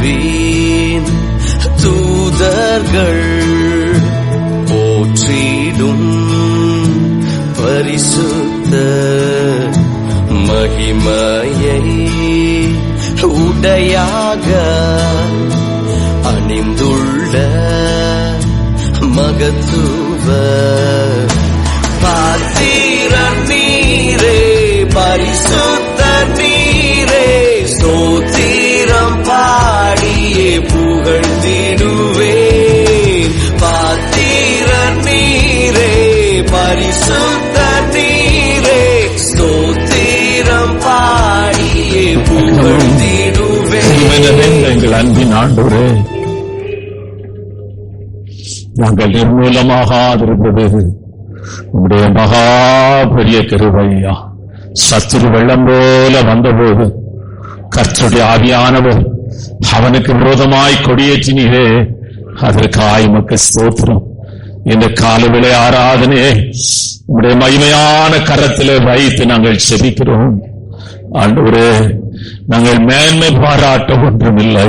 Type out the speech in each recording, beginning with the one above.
பாடுவேன். தூதர்கள் போற்றிடும் பரிசுத்த மகிமையை உடையாக அணிந்துள்ள மகத்துவ பாத்திரர் நீரே, பரிசுத்த நீரே, ஸ்தோத்திரம் பாடியே புகழ்ந்திடுவேன். பாத்திரர் நீரே, பரிசுத்த நீரே, ஸ்தோத்திரம் பாடியே புகழ்ந்திடுவேன். எங்கள் அன்பின் ஆண்டவரே, நாங்கள் நிர்மூலமாகாதிருப்பது உங்களுடைய மகா பெரிய கிருபையா. சத்துரு வெள்ளம் போல வந்தபோது கர்த்தருடைய ஆவியானவர் அவனுக்கு விரோதமாய் கொடியேற்றினீரே, அதற்காய் உமக்கு ஸ்தோத்திரம். இந்த காலவேளை ஆராதனையை உங்களுடைய மகிமையான கரத்திலே வைத்து நாங்கள் செபிக்கிறோம். ஆண்டவரே, நாங்கள் மேன்மை பாராட்ட ஒன்றுமில்லை,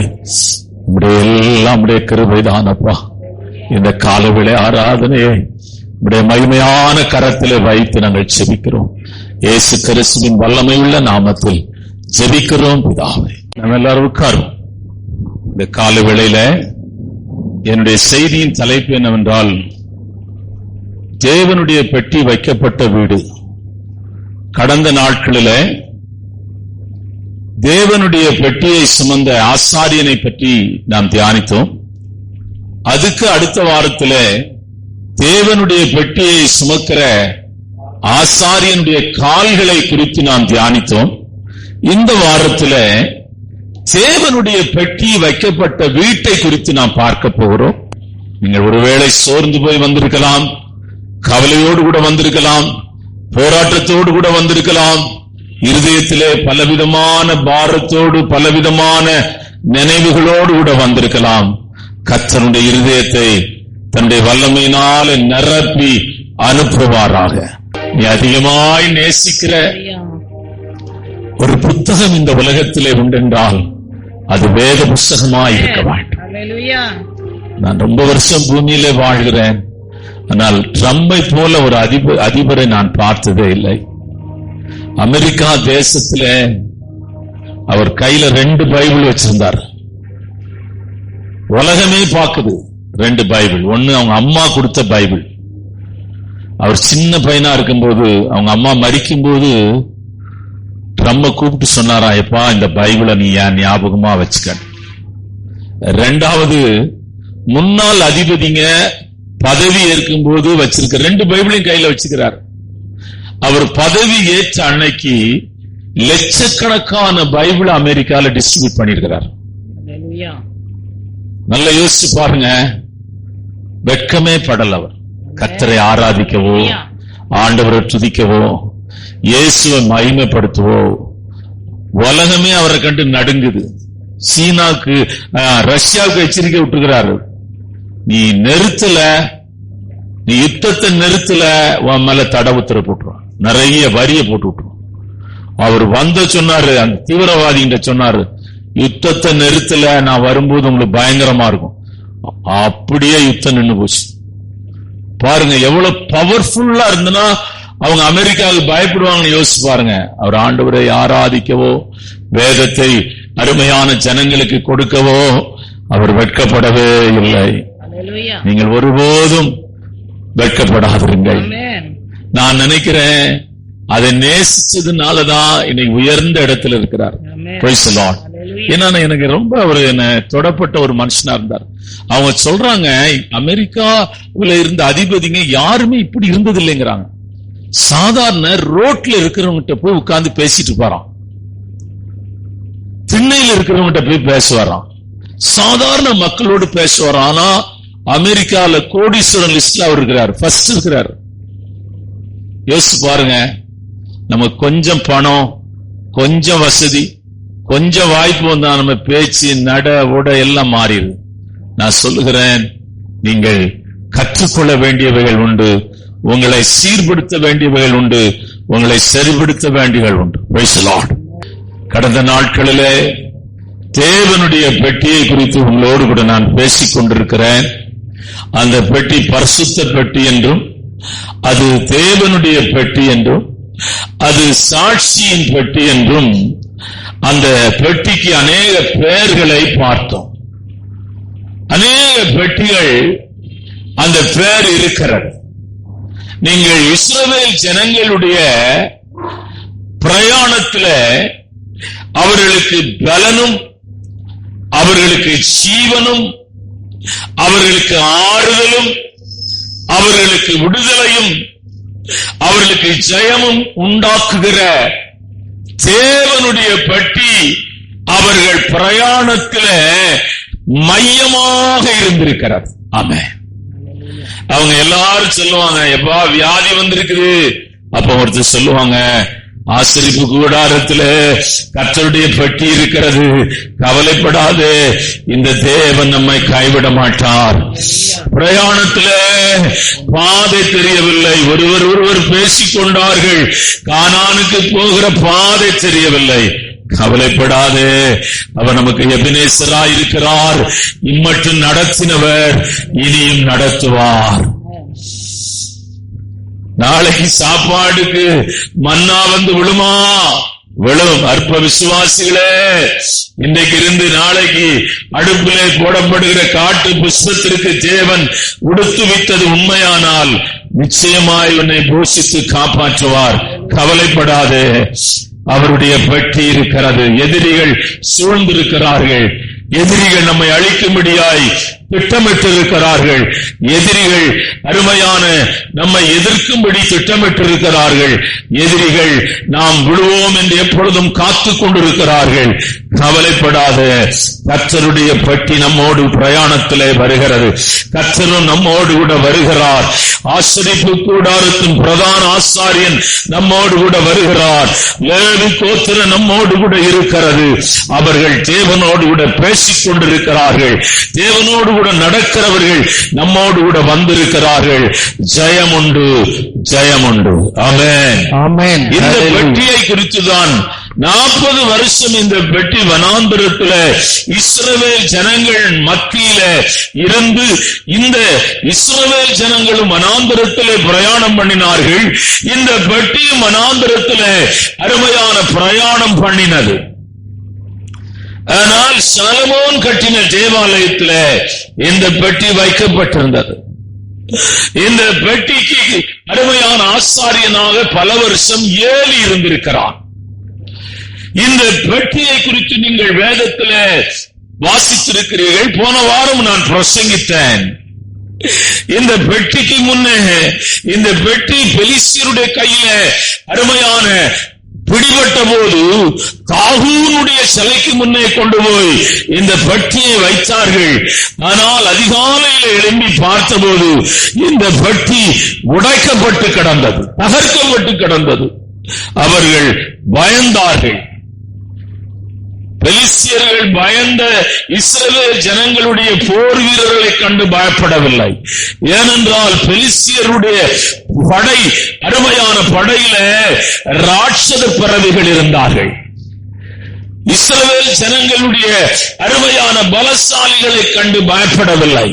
உங்களுடைய எல்லாம் உடைய கிருபைதானப்பா. இந்த காலவேளை ஆராதனையை உடைய மகிமையான கரத்திலே வைத்து நாங்கள் செபிக்கிறோம். இயேசு கிறிஸ்துவின் வல்லமையுள்ள நாமத்தில் ஜெபிக்கிறோம் பிதாவே. நம்ம எல்லாரும் உட்காரும். இந்த காலவேளையில என்னுடைய செய்தியின் தலைப்பு என்னவென்றால், தேவனுடைய பெட்டி வைக்கப்பட்ட வீடு. கடந்த நாட்களில தேவனுடைய பெட்டியை சுமந்த ஆசாரியனை பற்றி நாம் தியானித்தோம். அதுக்கு அடுத்த வாரத்தில் தேவனுடைய பெட்டியை சுமக்கிற ஆசாரியனுடைய கால்களை குறித்து நாம் தியானித்தோம். இந்த வாரத்தில் தேவனுடைய பெட்டி வைக்கப்பட்ட வீட்டை குறித்து நாம் பார்க்க போகிறோம். நீங்கள் ஒருவேளை சோர்ந்து போய் வந்திருக்கலாம், கவலையோடு கூட வந்திருக்கலாம், போராட்டத்தோடு கூட வந்திருக்கலாம், இருதயத்திலே பலவிதமான பாரத்தோடு பலவிதமான நினைவுகளோடு கூட வந்திருக்கலாம். கர்த்தருடைய இருதயத்தை தன்னுடைய வல்லமையினால நிரப்பி அனுப்புவாராக. நீ அதிகமாய் நேசிக்கிற ஒரு புத்தகம் இந்த உலகத்திலே உண்டென்றால் அது வேத புஸ்தகமாய் இருக்க வேண்டும். நான் ரொம்ப வருஷம் பூமியிலே வாழ்கிறேன், ஆனால் ட்ரம்பை போல ஒரு அதிபரை நான் பார்த்ததே இல்லை. அமெரிக்கா தேசத்துல அவர் கையில 2 பைபிள் வச்சிருந்தார். உலகமே பார்க்குது 2 பைபிள். ஒன்னு அவங்க அம்மா கொடுத்த பைபிள். அவர் சின்ன பையனா இருக்கும்போது அவங்க அம்மா மரிக்கும் போது ட்ரம்ப கூப்பிட்டு சொன்னாரா, எப்பா இந்த பைபிளை நீ ஏன் ஞாபகமா வச்சுக்க. 2வது முன்னாள் அதிபதிங்க பதவி ஏற்கும் போது வச்சிருக்க 2 பைபிளையும் கையில வச்சுக்கிறார். அவர் பதவி ஏற்ற அன்னைக்கு லட்சக்கணக்கான பைபிள் அமெரிக்கால டிஸ்ட்ரிபியூட் பண்ணிருக்கிறார். நல்ல யோசிச்சு பாருங்க. வெட்கமே படல். அவர் கர்த்தரை ஆராதிக்கவோ, ஆண்டவரை துதிக்கவோ, இயேசுவை மகிமைப்படுத்தவோ உலகமே அவரை கண்டு நடுங்குது. சீனாக்கு ரஷ்யாவுக்கு எச்சரிக்கை விட்டுக்கிறாரு, நீ நிறுத்தல, நீ யுத்தத்தை நிறுத்தல, உன் மேல தடை உத்தரவு போட்டுருவான், நிறைய வரிய போட்டு விட்டுருவான். அவர் வந்த சொன்னாரு, அந்த தீவிரவாதிகிட்ட சொன்னாரு, யுத்தத்தை நிறுத்தல, நான் வரும்போது உங்களுக்கு பயங்கரமா இருக்கும். அப்படியே யுத்தம் நின்று போச்சு. பாருங்க எவ்வளவு பவர்ஃபுல்லா இருந்தனா அவங்க அமெரிக்காவுக்கு பயப்படுவாங்கன்னு யோசிச்சு பாருங்க. அவர் ஆண்டவரை ஆராதிக்கவோ, வேதத்தை அருமையான ஜனங்களுக்கு கொடுக்கவோ அவர் வெட்கப்படவே இல்லை. நீங்கள் ஒருபோதும் வெட்கப்படாதிருங்கள். நான் நினைக்கிறேன் அதை நேசிச்சதுனாலதான் இன்னைக்கு உயர்ந்த இடத்துல இருக்கிறார். ஏன்னா எனக்கு ரொம்ப அவர் என்ன தொடப்பட்ட ஒரு மனுஷனா இருந்தார். அவங்க சொல்றாங்க, அமெரிக்காவில் இருந்த அதிபதிங்க யாருமே இப்படி இருந்தது இல்லைங்கிறாங்க. சாதாரண ரோட்ல இருக்கிறவங்கிட்ட போய் உட்கார்ந்து பேசிட்டு இருப்பாராம், திண்ணையில் இருக்கிறவங்கிட்ட போய் பேசுவாராம், சாதாரண மக்களோடு பேசுவாராம். ஆனா அமெரிக்கால கோடீஸ்வரன் லிஸ்ட்ல அவர் இருக்கிறார், ஃபர்ஸ்ட் இருக்கிறார். யோசிச்சு பாருங்க, நமக்கு கொஞ்சம் பணம், கொஞ்சம் வசதி, கொஞ்சம் வாய்ப்பு வந்தா நம்ம பேச்சு, நட, உட எல்லாம் மாறிடுது. நான் சொல்லுகிறேன், நீங்கள் கற்றுக்கொள்ள வேண்டியவைகள் உண்டு, உங்களை சீர்படுத்த வேண்டியவைகள் உண்டு, உங்களை சரிபடுத்த வேண்டியவைகள் உண்டு. Praise the Lord. கடந்த நாட்களிலே தேவனுடைய பெட்டியை குறித்து உங்களோடு கூட நான் பேசிக் கொண்டிருக்கிறேன். அந்த பெட்டி பரிசுத்த பெட்டி என்றும், அது தேவனுடைய பெட்டி என்றும், அது சாட்சியின் பெட்டி என்றும், அந்த பெட்டிக்கு அநேக பெயர்களை பார்த்தோம். அநேக பெட்டிகள் அந்த பெயர் இருக்கிறது. நீங்கள் இஸ்ரவேல் ஜனங்களுடைய பிரயாணத்தில் அவர்களுக்கு பலனும், அவர்களுக்கு ஜீவனும், அவர்களுக்கு ஆறுதலும், அவர்களுக்கு விடுதலையும், அவர்களுக்கு ஜெயமும் உண்டாக்குகிற தேவனுடைய பெட்டி அவர்கள் பிரயாணத்தில் மையமாக இருந்திருக்கிறது. ஆமென். அவங்க எல்லாரும் சொல்லுவாங்க, எப்பா வியாதி வந்திருக்குது. அப்ப ஒருத்தர் சொல்லுவாங்க, ஆசரிப்பு கூடாரத்துல கர்த்தருடைய பெட்டி இருக்கிறது, கவலைப்படாது, இந்த தேவன் நம்மை கைவிட மாட்டார். பிரயாணத்துல பாதை தெரியவில்லை, ஒருவர் பேசிக் கொண்டார்கள், கானானுக்கு போகிற பாதை தெரியவில்லை. கவலைப்படாது, அவர் நமக்கு எபினேசராய் இருக்கிறார். இம்மட்டும் நடத்தினவர் இனியும் நடத்துவார். நாளைக்கு சாப்பாடுக்கு மன்னா வந்து விழுமா? விழும். அற்ப விசுவாசிகளே, இன்றைக்கு இருந்து நாளைக்கு அடுப்பிலே போடப்படுகிற காட்டு புஷ்பத்திற்கு தேவன் உடுத்து விட்டது உண்மையானால் நிச்சயமாய் உன்னை போஷித்து காப்பாற்றுவார். கவலைப்படாது, அவருடைய பெட்டி இருக்கிறது. எதிரிகள் சூழ்ந்திருக்கிறார்கள், எதிரிகள் நம்மை அழிக்கும்படியாய் திட்டமிட்டிருக்கிறார்கள், எதிரிகள் அருமையான நம்மை எதிர்க்கும்படி திட்டமிட்டிருக்கிறார்கள், எதிரிகள் நாம் விழுவோம் என்று எப்பொழுதும் காத்துக் கொண்டிருக்கிறார்கள். கவலைப்படாத, கர்த்தருடைய பெட்டி நம்மோடு பிரயாணத்திலே வருகிறது. கர்த்தரும் நம்மோடு கூட வருகிறார். ஆசரிப்பு கூடாரத்தின் பிரதான ஆசாரியன் நம்மோடு கூட வருகிறார். லேவி கோத்திரம் நம்மோடு கூட இருக்கிறது. அவர்கள் தேவனோடு கூட பேசிக் கொண்டிருக்கிறார்கள். தேவனோடு கூட நடக்கிறவர்கள் நம்மோடு கூட வந்திருக்கிறார்கள். ஜெயம் உண்டு, ஜெயம் உண்டு. ஆமென், ஆமென். இந்த பெட்டியை குறித்துதான் 40 வருஷம் இந்த பெட்டி வனாந்தரத்தில் இஸ்ரவேல் ஜனங்கள் மத்தியில இருந்து, இந்த இஸ்ரவேல் ஜனங்களும் வனாந்தரத்தில் பிரயாணம் பண்ணினார்கள். இந்த பெட்டியும் வனாந்தரத்தில் அருமையான பிரயாணம் பண்ணினது. ஆனால் சாலமோன் கட்டின தேவாலயத்தில் இந்த பெட்டி வைக்கப்பட்டிருந்தது. இந்த பெட்டிக்கு அருமையான ஆசாரியனாக பல வருஷம் ஏலி இருந்திருக்கிறான். இந்த பெட்டியை குறித்து நீங்கள் வேதத்தில் வாசித்திருக்கிறீர்கள். போன வாரம் நான் பிரசங்கித்தேன். இந்த பெட்டிக்கு முன்னே இந்த பெட்டி பெலிஸ்தியருடைய கையில அருமையான பிடிபட்ட போது தாகூனுடைய சிலைக்கு முன்னே கொண்டு போய் இந்த பெட்டியை வைத்தார்கள். ஆனால் அதிகாலையில் எழும்பி பார்த்தபோது இந்த பெட்டி உடைக்கப்பட்டு கிடந்தது, தகர்க்கப்பட்டு கிடந்தது. அவர்கள் பயந்தார்கள். பெலிஸ்தியர்கள் பயந்த இஸ்ரவேல் ஜனங்களுடைய போர் வீரர்களை கண்டு பயப்படவில்லை. ஏனென்றால் பெலிஸ்தியருடைய படை, அருமையான படையில ராட்சத பறவைகள் இருந்தார்கள். இஸ்ரவேல் ஜனங்களுடைய அருமையான பலசாலிகளை கண்டு பயப்படவில்லை.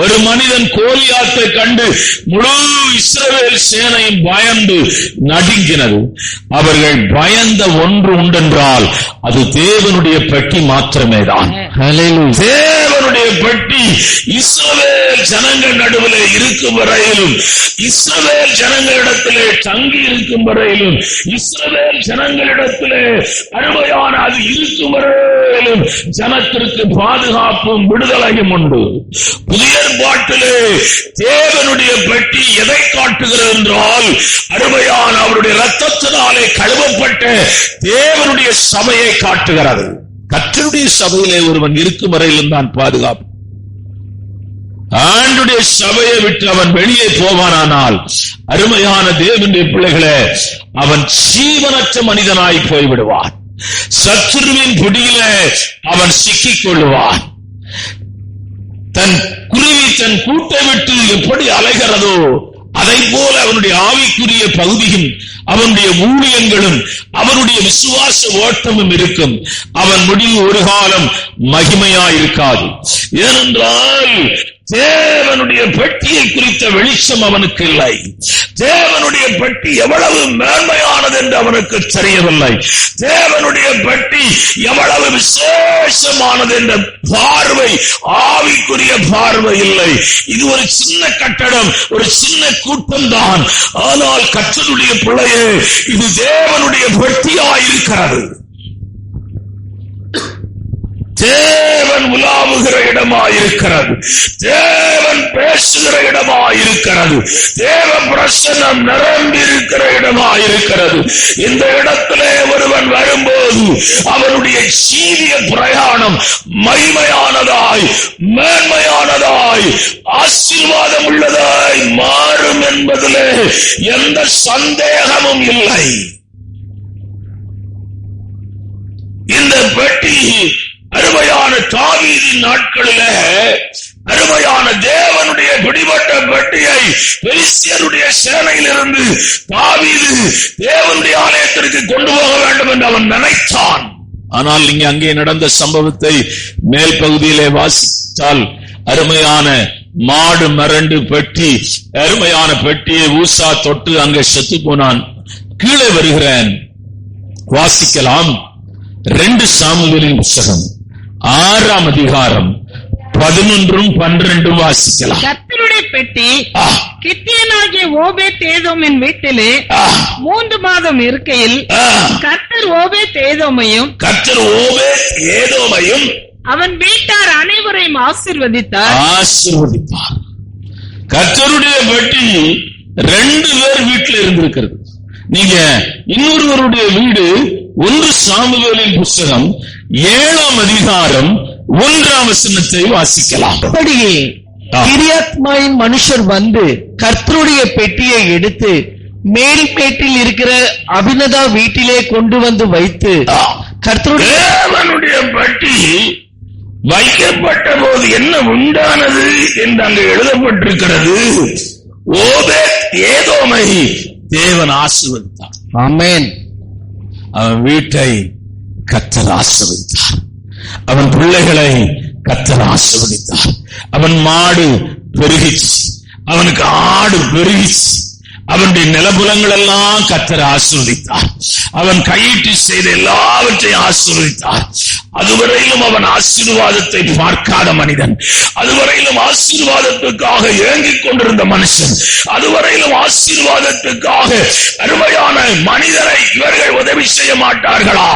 ஒரு மனிதன் கோலியாத்தை கண்டு முழு இஸ்ரவேல் சேனையும் பயந்து நடுங்கினது. அவர்கள் பயந்த ஒன்று உண்டென்றால் அது தேவனுடைய பெட்டி மாத்திரமே தான். தேவனுடைய பெட்டி இஸ்ரவேல் ஜனங்கள் நடுவிலே இருக்கும் வரையிலும், இஸ்ரவேல் ஜனங்களிடத்திலே தங்கி இருக்கும் வரையிலும், இஸ்ரவேல் ஜனங்களிடத்திலே அருமையான அது இருக்கும் வரையிலும் ஜனத்திற்கு பாதுகாப்பும் விடுதலையும் உண்டு. புதிய ஏற்பாட்டிலே தேவனுடைய பெட்டி எதை காட்டுகிறது என்றால், அருமையான அவருடைய இரத்தத்தினாலே கழுவப்பட்ட தேவனுடைய சபையை காட்டுகிறது. கர்த்தருடைய சபையிலே ஒருவன் இருக்கும் வரையிலும் தான் பாதுகாப்பு. ஆண்டுடைய சபையை விட்டு அவன் வெளியே போவானானால், அருமையான தேவனுடைய பிள்ளைகளே, அவன் ஜீவனற்ற மனிதனாய் போய்விடுவான். சத்துருவின் பிடியிலே அவன் சிக்கிக் கொள்ளுவான். தன் குருவி தன் கூட்டை விட்டு எப்படி அலைகிறதோ அதை போல அவனுடைய ஆவிக்குரிய பகுதியும் அவனுடைய ஊழியங்களும் அவனுடைய விசுவாச ஓட்டமும் இருக்கும். அவன் முடிவு ஒரு காலம் மகிமையாயிருக்காது. ஏனென்றால் தேவனுடைய பெட்டியை குறித்த வெளிச்சம் அவனுக்கு இல்லை. தேவனுடைய பெட்டி எவ்வளவு மேன்மையானது என்று அவனுக்கு தெரியவில்லை. தேவனுடைய பெட்டி எவ்வளவு விசேஷமானது என்ற பார்வை, ஆவிக்குரிய பார்வை இல்லை. இது ஒரு சின்ன கட்டடம், ஒரு சின்ன கூட்டம் தான். ஆனால் கர்த்தருடைய பிள்ளையே, இது தேவனுடைய பெட்டியாயிருக்கிறது. தேவன் உலாவுகிற இடமாயிருக்கிறது. தேவன் பேசுகிற இடமாயிருக்கிறது. தேவ பிரசன்னம் நிரம்பியிருக்கிற இடமாயிருக்கிறது. இந்த இடத்திலே ஒருவன் வரும்போது அவனுடைய ஜீவிய பிரயாணம் மகிமையானதாய், மேன்மையானதாய், ஆசீர்வாதம் உள்ளதாய் மாறும் என்பதிலே எந்த சந்தேகமும் இல்லை. இந்த பெட்டி அருமையான தாவீதின் நாட்களிலே அருமையான தேவனுடைய பிடிபட்ட பெட்டியை பெலிஸ்தியருடைய சேனையிலிருந்து தாவீது தேவனுடைய ஆலயத்திற்கு கொண்டு போக வேண்டும் என்று அவன் நினைத்தான். ஆனால் நீங்க அங்கே நடந்த சம்பவத்தை மேல் பகுதியிலே வாசித்தால் அருமையான மாடு மரண்டு பெட்டி, அருமையான பெட்டியை ஊசா தொட்டு அங்கே செத்து போனான். கீழே வருகிறேன், வாசிக்கலாம். 2 சாமுவேலின் புத்தகம் 6ஆம் அதிகாரம் 11-12 வாசிக்கலாம். கர்த்தருடைய பெட்டி கித்தியனாகிய ஓபேத் ஏதோமின் வீட்டிலே 3 மாதம் இருக்கையில் கர்த்தர் ஓபேத் ஏதோமையும் அவன் வீட்டார் அனைவரையும் ஆசீர்வதித்தார். கர்த்தருடைய பெட்டி 2 பேர் வீட்டில் இருந்திருக்கிறது. நீங்க இன்னொருவருடைய வீடு 1 சாமுவேலின் புத்தகம் 7ஆம் அதிகாரம் 1ஆம் வசனத்தை வாசிக்கலாம். அப்படியே கிரியாத்மாயின் மனுஷர் வந்து கர்த்தருடைய பெட்டியை எடுத்து மேல்பேட்டில் இருக்கிற அபினதா வீட்டிலே கொண்டு வந்து வைத்து கர்த்தருடைய பெட்டி வைக்கப்பட்ட போது என்ன உண்டானது என்று அங்கு எழுதப்பட்டிருக்கிறது. ஓபேத் ஏதோமை தேவன் ஆசீர்வதித்தார். ஆமென். அவன் வீட்டை கர்த்தர் ஆசீர்வதித்தார். அவன் பிள்ளைகளை கர்த்தர் ஆசீர்வதித்தார். அவன் மாடு பெருகிச்சு, அவனுக்கு ஆடு பெருகிச்சு, அவனுடைய நிலபுலங்கள் எல்லாம் கர்த்தர் ஆசீர்வதித்தார். அவன் கையிட்டு செய்த எல்லாவற்றையும் ஆசீர்வதித்தார். அதுவரையிலும் அவன் ஆசீர்வாதத்தை பார்க்காத மனிதன், அதுவரையிலும் ஆசீர்வாதத்துக்காக ஏங்கிக் கொண்டிருந்த மனுஷன், அதுவரையிலும் ஆசீர்வாதத்துக்காக அருமையான மனிதரை இவர்கள் உதவி செய்ய மாட்டார்களா,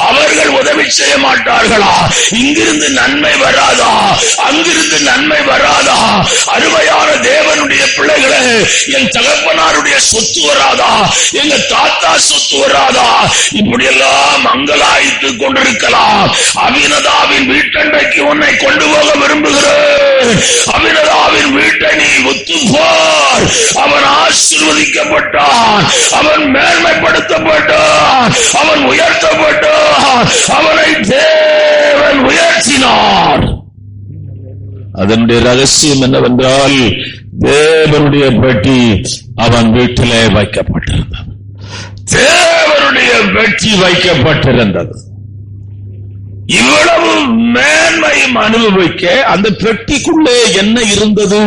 அவர்கள் உதவி செய்ய மாட்டார்களா, இங்கிருந்து நன்மை வராதா, அங்கிருந்து நன்மை வராதா, அருமையான தேவனுடைய பிள்ளைகளே, என் தகப்பனாருடைய சொத்து வராதா, எங்க தாத்தா சொத்து வராதா, இப்படியெல்லாம் மங்களாய்த்துக் கொண்டிருக்கலாம். அபினதாவின் வீட்டண்டைக்கு உன்னை கொண்டு போக விரும்புகிறேன். அபினதாவின் வீட்டை நீ ஒத்துப்பார். அவன் ஆசீர்வதிக்கப்பட்டான், அவன் மேன்மைப்படுத்தப்பட்டான், அவன் உயர்த்தப்பட்டான், அவனை தேவன் உயர்த்தினார். அதனுடைய ரகசியம் என்னவென்றால், தேவனுடைய பெட்டி அவன் வீட்டிலே வைக்கப்பட்டிருந்தது. தேவனுடைய பெட்டி வைக்கப்பட்டிருந்தது. இவ்வளவு மேன்மையும் அனுபவிக்க அந்த பெட்டிக்குள்ளே என்ன இருந்தது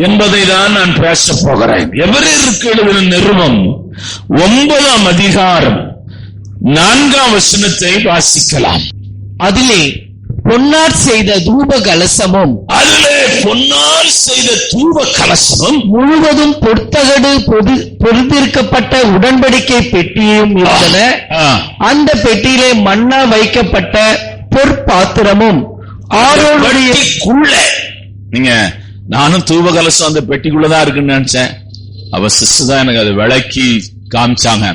என்பதை தான் நான் பேசப் போகிறேன். எபிரேயருக்கு எழுதின நிருபம் 9ஆம் அதிகாரம் 4ஆம் வசனத்தை வாசிக்கலாம். அதிலே பொன்னார் செய்த தூப கலசமும், முழுவதும் பொற்தகடு பொருந்திருக்கப்பட்ட உடன்படிக்கை பெட்டியும் இருந்தன. அந்த பெட்டியிலே மன்னா வைக்கப்பட்ட பொற்பாத்திரமும் ஆரோனுடைய நீங்க நானும் தூப கலசம் அந்த பெட்டிக்குள்ளதான் இருக்குன்னு நினைச்சேன். அவ சிஸ்டர் எனக்கு அதை விளக்கி காமிச்சாங்க.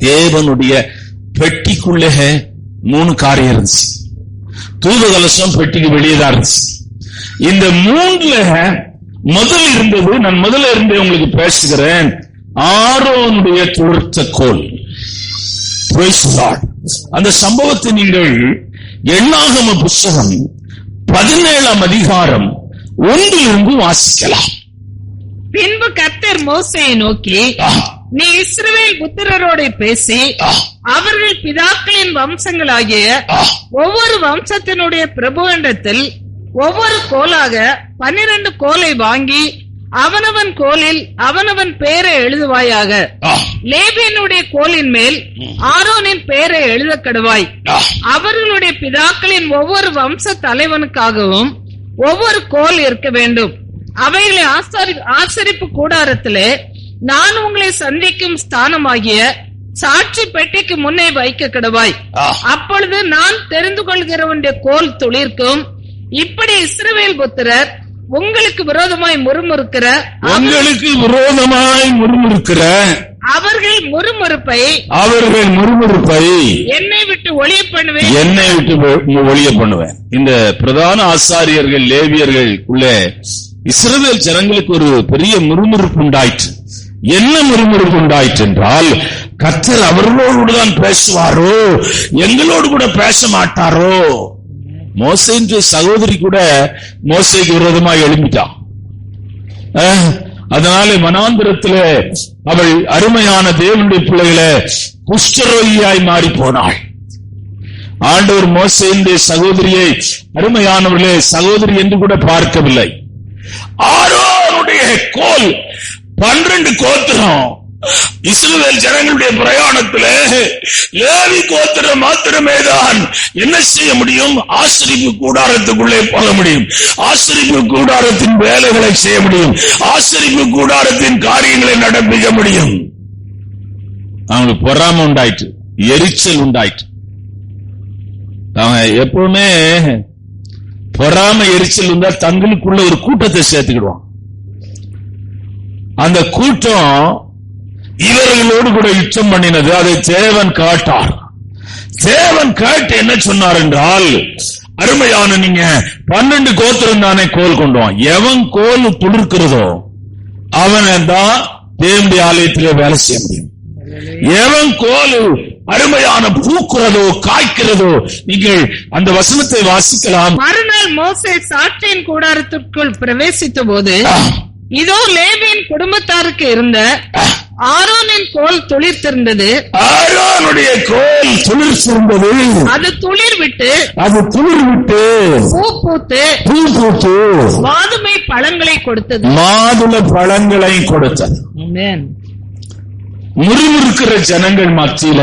தேவனுடைய பெட்டிக்குள்ளே 3 காரியம் இருந்துச்சு. தூப கலசம் பெட்டிக்கு வெளியேதான் இருந்துச்சு. இந்த 3ல முதல் இருந்தது, நான் முதல்ல இருந்து உங்களுக்கு பேசுகிறேன், ஆரோனுடைய தொழுத்த கோல். அந்த சம்பவத்தை நீங்கள் எண்ணாகம புத்தகம் 17ஆம் அதிகாரம் 1 வாசிக்கலாம். பின்பு கர்த்தர் மோசேயை நோக்கி, நீ இஸ்ரவேல் புத்திரரோடு பேசி அவர்கள் பிதாக்களின் வம்சங்களாகிய ஒவ்வொரு வம்சத்தினுடைய பிரபுவிடத்தில் ஒவ்வொரு கோலாக 12 கோலை வாங்கி அவனவன் கோலில் அவனவன் பெயரை எழுதுவாயாக. லேவியனுடைய கோலின் மேல் ஆரோனின் பெயரை எழுத கடவாய். அவர்களுடைய பிதாக்களின் ஒவ்வொரு வம்ச தலைவனுக்காகவும் ஒவ்வொரு கோல் இருக்க வேண்டும். அவைகளை ஆசரிப்பு கூடாரத்திலே நான் உங்களை சந்திக்கும் ஸ்தானமாகிய சாட்சி பெட்டிக்கு முன்னே வைக்க கடவாய். அப்பொழுது நான் தெரிந்து கொள்கிறவனுடைய கோல் துளிர்க்கும். இப்படி இஸ்ரவேல் புத்திரர் உங்களுக்கு விரோதமாய் முறுமுறுக்கிற அவர்கள் முறுமுறுப்பை என்னை விட்டு ஒழிய பண்ணுவேன். இந்த பிரதான ஆசாரியர்கள் லேவியர்கள் உள்ளே இஸ்ரவேல் ஜனங்களுக்கு ஒரு பெரிய முறுமுறுப்பு உண்டாயிற்று. என்ன முறுமுறுப்பு உண்டாயிற்று என்றால், கர்த்தர் அவர்களோடு தான் பேசுவாரோ, எங்களோடு கூட பேச மாட்டாரோ. மோசேயின் சகோதரி கூட மோசேக்கு விரோதமாக எழும்பிட்டான். அதனால வனாந்திரத்திலே அவள் அருமையான தேவனுடைய பிள்ளைகளை குஷ்டரோகியாய் மாறி போனாள். ஆண்டவர் மோசேயின் சகோதரியை அருமையானவர்களே சகோதரி என்று கூட பார்க்கவில்லை. ஆரோனுடைய கோல் 12 கோத்திரம் இஸ்ரவேல் ஜனங்களுடைய பிரயாணத்திலே லேவி கோத்திரம் மாத்திரமே தான் என்ன செய்ய முடியும்? ஆசரிப்பு கூடாரத்துக்குள்ளே போக முடியும். ஆசரிப்பு கூடாரத்தின் வேலைகளை செய்ய முடியும். ஆசரிப்பு கூடாரத்தின் காரியங்களை நடப்பிக்க முடியும். அவங்களுக்கு பொறாமை உண்டாயிற்று, எரிச்சல் உண்டாயிற்று. அவங்க எப்பவுமே பொறாமை எரிச்சல் இருந்தா தங்களுக்குள்ள ஒரு கூட்டத்தை சேர்த்துக்கிடுவான். அந்த கூட்டம் இவர்களோடு கூட யுத்தம் பண்ணினது. அதை தேவன் காட்டார். தேவன் காட்டு என்ன சொன்னார் என்றால், அருமையான நீங்க 12 கோத்திரம் தானே கோல் கொண்டுவான். எவன் கோல் துளிர்க்கிறதோ அவன் தான் தேவனுடைய ஆலயத்திலே வேலை செய்ய முடியும். எவன் கோல் அருமையான பூக்கிறதோ காய்க்கிறதோ, நீங்கள் அந்த வசனத்தை வாசிக்கலாம். மறுநாள் மோசே சாட்சியின் கூடாரத்திற்குள் பிரவேசித்த போது, இதோ லேவியின் குடும்பத்தாருக்கு இருந்த ஆரோனின் கோல் துளிர்த்திருந்தது. ஆரோனுடைய கோல் துளிர்த்திருந்தது. அது துளிர் விட்டு பூ பூத்து மாதுளை பழங்களை கொடுத்தது. முறுமுறுக்கிற ஜனங்கள் மத்தியில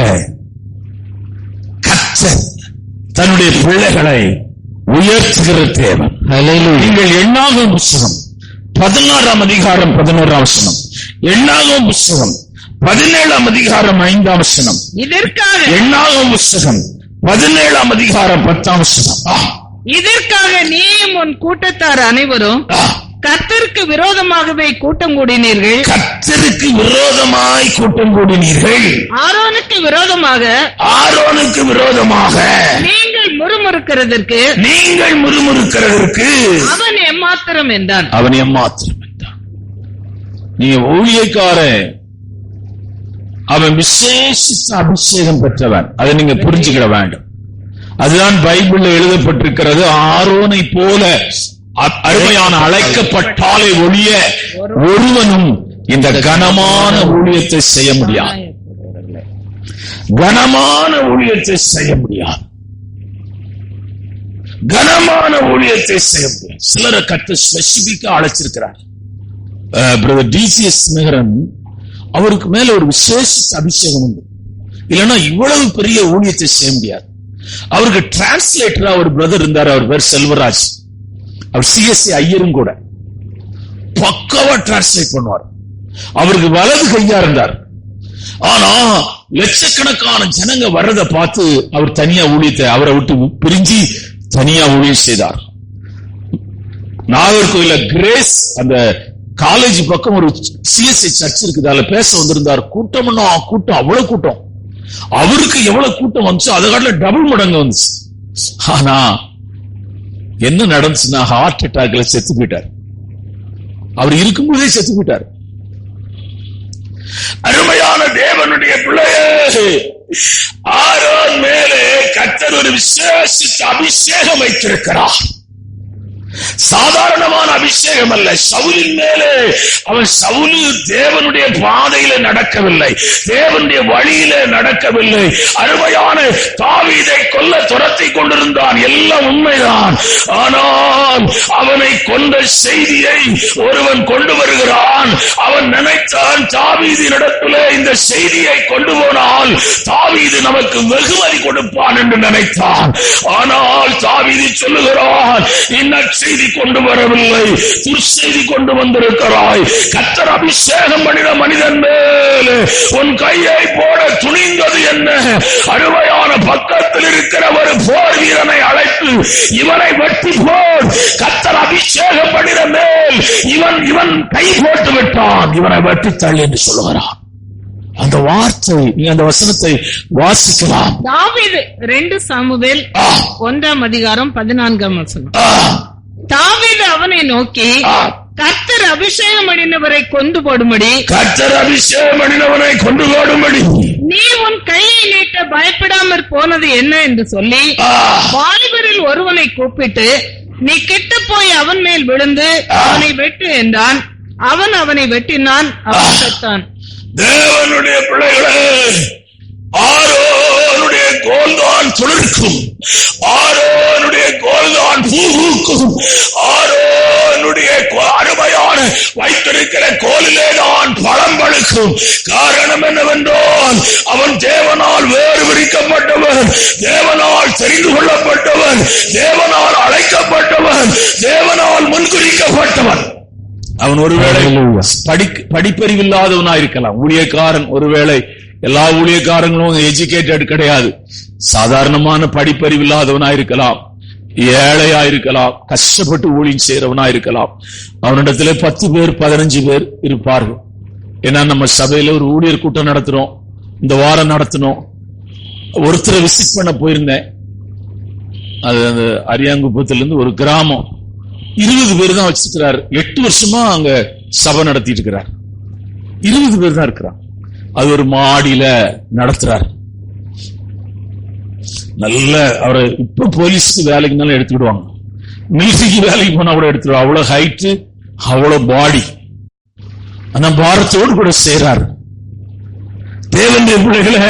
கர்த்தர் தன்னுடைய பிள்ளைகளை உயர்த்துகிற தேவன். நீங்கள் எண்ணாகும் புஸ்தகம் 16ஆம் அதிகாரம் 11ஆம் வசனம், எண்ணாகும் புஸ்தகம் 17ஆம் அதிகாரம் 5ஆம் வசனம், இதற்காக எண்ணாகும் புஸ்தகம் 17ஆம் அதிகாரம் 10ஆம் வசனம். இதற்காக நீயும் உன் கூட்டத்தார் அனைவரும் கர்த்தருக்கு விரோதமாகவே கூட்டம் கூடினீர்கள். கர்த்தருக்கு விரோதமாய் கூட்டம் கூடினீர்கள். ஆரோனுக்கு விரோதமாக நீங்கள் முறுமுறுக்கிறதற்கு அவன் எம்மாத்திரம் என்றான். நீ ஊழியக்காரன், அவன் விசேஷித்த அபிஷேகம் பெற்றவன். அதை நீங்க புரிஞ்சுக்கிட வேண்டும். அதுதான் பைபிள்ல எழுதப்பட்டிருக்கிறது. ஆரோனை போல அருமையான அழைக்கப்பட்டாலே ஒழிய ஒருவனும் இந்த கனமான ஊழியத்தை செய்ய முடியாது. கனமான ஊழியத்தை செய்ய முடியாது. கனமான ஊழியத்தை செய்ய முடியாது. சிலரை கர்த்தர் ஸ்பெசிபிக்கா அழைச்சிருக்கிறார். பிரதர் டிசிஎஸ் நகரன், அவருக்கு மேல ஒரு விசேஷ அபிஷேகம் உண்டு. இல்லைன்னா இவ்வளவு பெரிய ஊழியத்தை செய்ய முடியாது. அவருக்கு டிரான்ஸ்லேட்டரா ஒரு பிரதர் இருந்தார். அவர் பேர் செல்வராஜ். அவர் சிஎஸ்சி ஐயரும் கூட. பக்காவா டிரான்ஸ்லேட் பண்ணுவார். அவருக்கு வலது கையா இருந்தார். ஆனா லட்சக்கணக்கான ஜனங்க வர்றதை பார்த்து அவர் தனியா ஊழியத்தை அவரை விட்டு பிரிஞ்சு தனியா ஊழியம் செய்தார். நாகர்கோயில கிரேஸ் அந்த காலேஜ் பக்கம் ஒரு சிஎஸ்சி சர்ச் இருக்குது. அதுல பேச வந்திருந்தார். கூட்டம்னா கூட்டம், அவ்வளவு கூட்டம். அவருக்கு எவ்வளவு கூட்டம் வந்துச்சு, அதை காட்டில டபுள் மடங்கு வந்துச்சு. ஆனா என்ன நடந்துச்சுன்னா, ஹார்ட் அட்டாக்ல செத்து போயிட்டார். அவர் இருக்கும்போதே செத்து போயிட்டார். அருமையான தேவனுடைய பிள்ளையே, ஆரோன் மேலே கர்த்தர் ஒரு விசேஷித்த அபிஷேகம் வைத்திருக்கிறார். சாதாரணமான அபிஷேகம் அல்ல. சவுலின் மேலே சவுலு தேவனுடைய பாதையில நடக்கவில்லை, தேவனுடைய வழியில நடக்கவில்லை. அருமையான தாவீதை கொல்ல துரத்தி கொண்டிருந்தான், எல்லாம் உண்மைதான். ஆனால் அவனை கொண்ட செய்தியை ஒருவன் கொண்டு வருகிறான். அவன் நினைத்தான், தாவீதினிடத்திலே இந்த செய்தியை கொண்டு போனால் தாவீது நமக்கு வெகுமதி கொடுப்பான் என்று நினைத்தான். ஆனால் தாவீது சொல்லுகிறான், செய்தி கொண்டு வரவில்லை, துர்செய்தி கொண்டு வந்திருக்கிறாய். கர்த்தர் அபிஷேகம் பண்ணின மனிதன் மேலே உன் கையை போட துணிந்தது என்ன? அருமையான பக்கத்தில் இருக்கிற ஒரு போர் வீரனை அழைத்து இவனை வெட்டி போர். கர்த்தர் அபிஷேகம் பண்ணின மேல் இவன் கை போட்டு விட்டான், இவனை வெட்டி தள்ளி என்று சொல்லுகிறான். அந்த வார்த்தை, நீங்க அந்த வசனத்தை வாசிக்கலாம். தாவீது 2 சாமுவேல் 1:14 தாவீது அவனை நோக்கி, கர்த்தர் அபிஷேகம் பண்ணினவரை கொண்டு போடும்படி நீ உன் கையை நீட்ட பயப்படாமற் போனது என்ன என்று சொல்லி வாலிபரில் ஒருவனை கூப்பிட்டு, நீ கிட்ட போய் அவன் மேல் விழுந்து அவனை வெட்டு என்றான். அவன் அவனை வெட்டினான், அவன் செத்தான். தேவனுடைய பிள்ளைகளே, ஆரோனுடைய கோல்தான் துளிர்க்கும், ஆரோனுடைய கோல்தான் பூக்கும், ஆரோனுடைய அருமையான வைத்திருக்கிற கோலிலே தான் பழம் பழுக்கும். காரணம் என்னவென்றால் அவன் தேவனால் வேறு விரிக்கப்பட்டவன், தேவனால் தெரிந்து கொள்ளப்பட்டவன், தேவனால் அழைக்கப்பட்டவன், தேவனால் முன்குறிக்கப்பட்டவன். அவன் ஒருவேளை படிப்பறிவில்லாதவனா இருக்கலாம், ஊழியக்காரன். ஒருவேளை எல்லா ஊழியக்காரங்களும் எஜுகேட்டட் கிடையாது, சாதாரணமான படிப்பறிவில்லாதவனா இருக்கலாம், ஏழையா இருக்கலாம், கஷ்டப்பட்டு ஊழியம் செய்யறவனா இருக்கலாம். அவனிடத்துல 10 பேர் 15 பேர் இருப்பார்கள். ஏன்னா நம்ம சபையில ஒரு ஊழியர் கூட்டம் நடத்துறோம், இந்த வாரம் நடத்தணும். ஒருத்தரை விசிட் பண்ண போயிருந்தேன். அது அந்த அரியாங்குப்பத்திலிருந்து ஒரு கிராமம், 20 பேர் தான் வச்சிருக்கிறாரு. 8 வருஷமா அங்க சபை நடத்திட்டு இருக்கிறார். 20 பேர் தான் இருக்கிறார். அது ஒரு மாடியில நடத்துறார். நல்ல அவரை இப்ப போலீஸ்க்கு வேலைக்குனாலும் எடுத்துக்கிடுவாங்க, மிலிட்டரிக்கு வேலைக்கு போனா கூட எடுத்துடுவாங்க. அவ்வளவு ஹைட்டு, அவ்வளவு பாடி. ஆனா பாரத்தோடு கூட செய்றார். தேவனுடைய பிள்ளைகளே,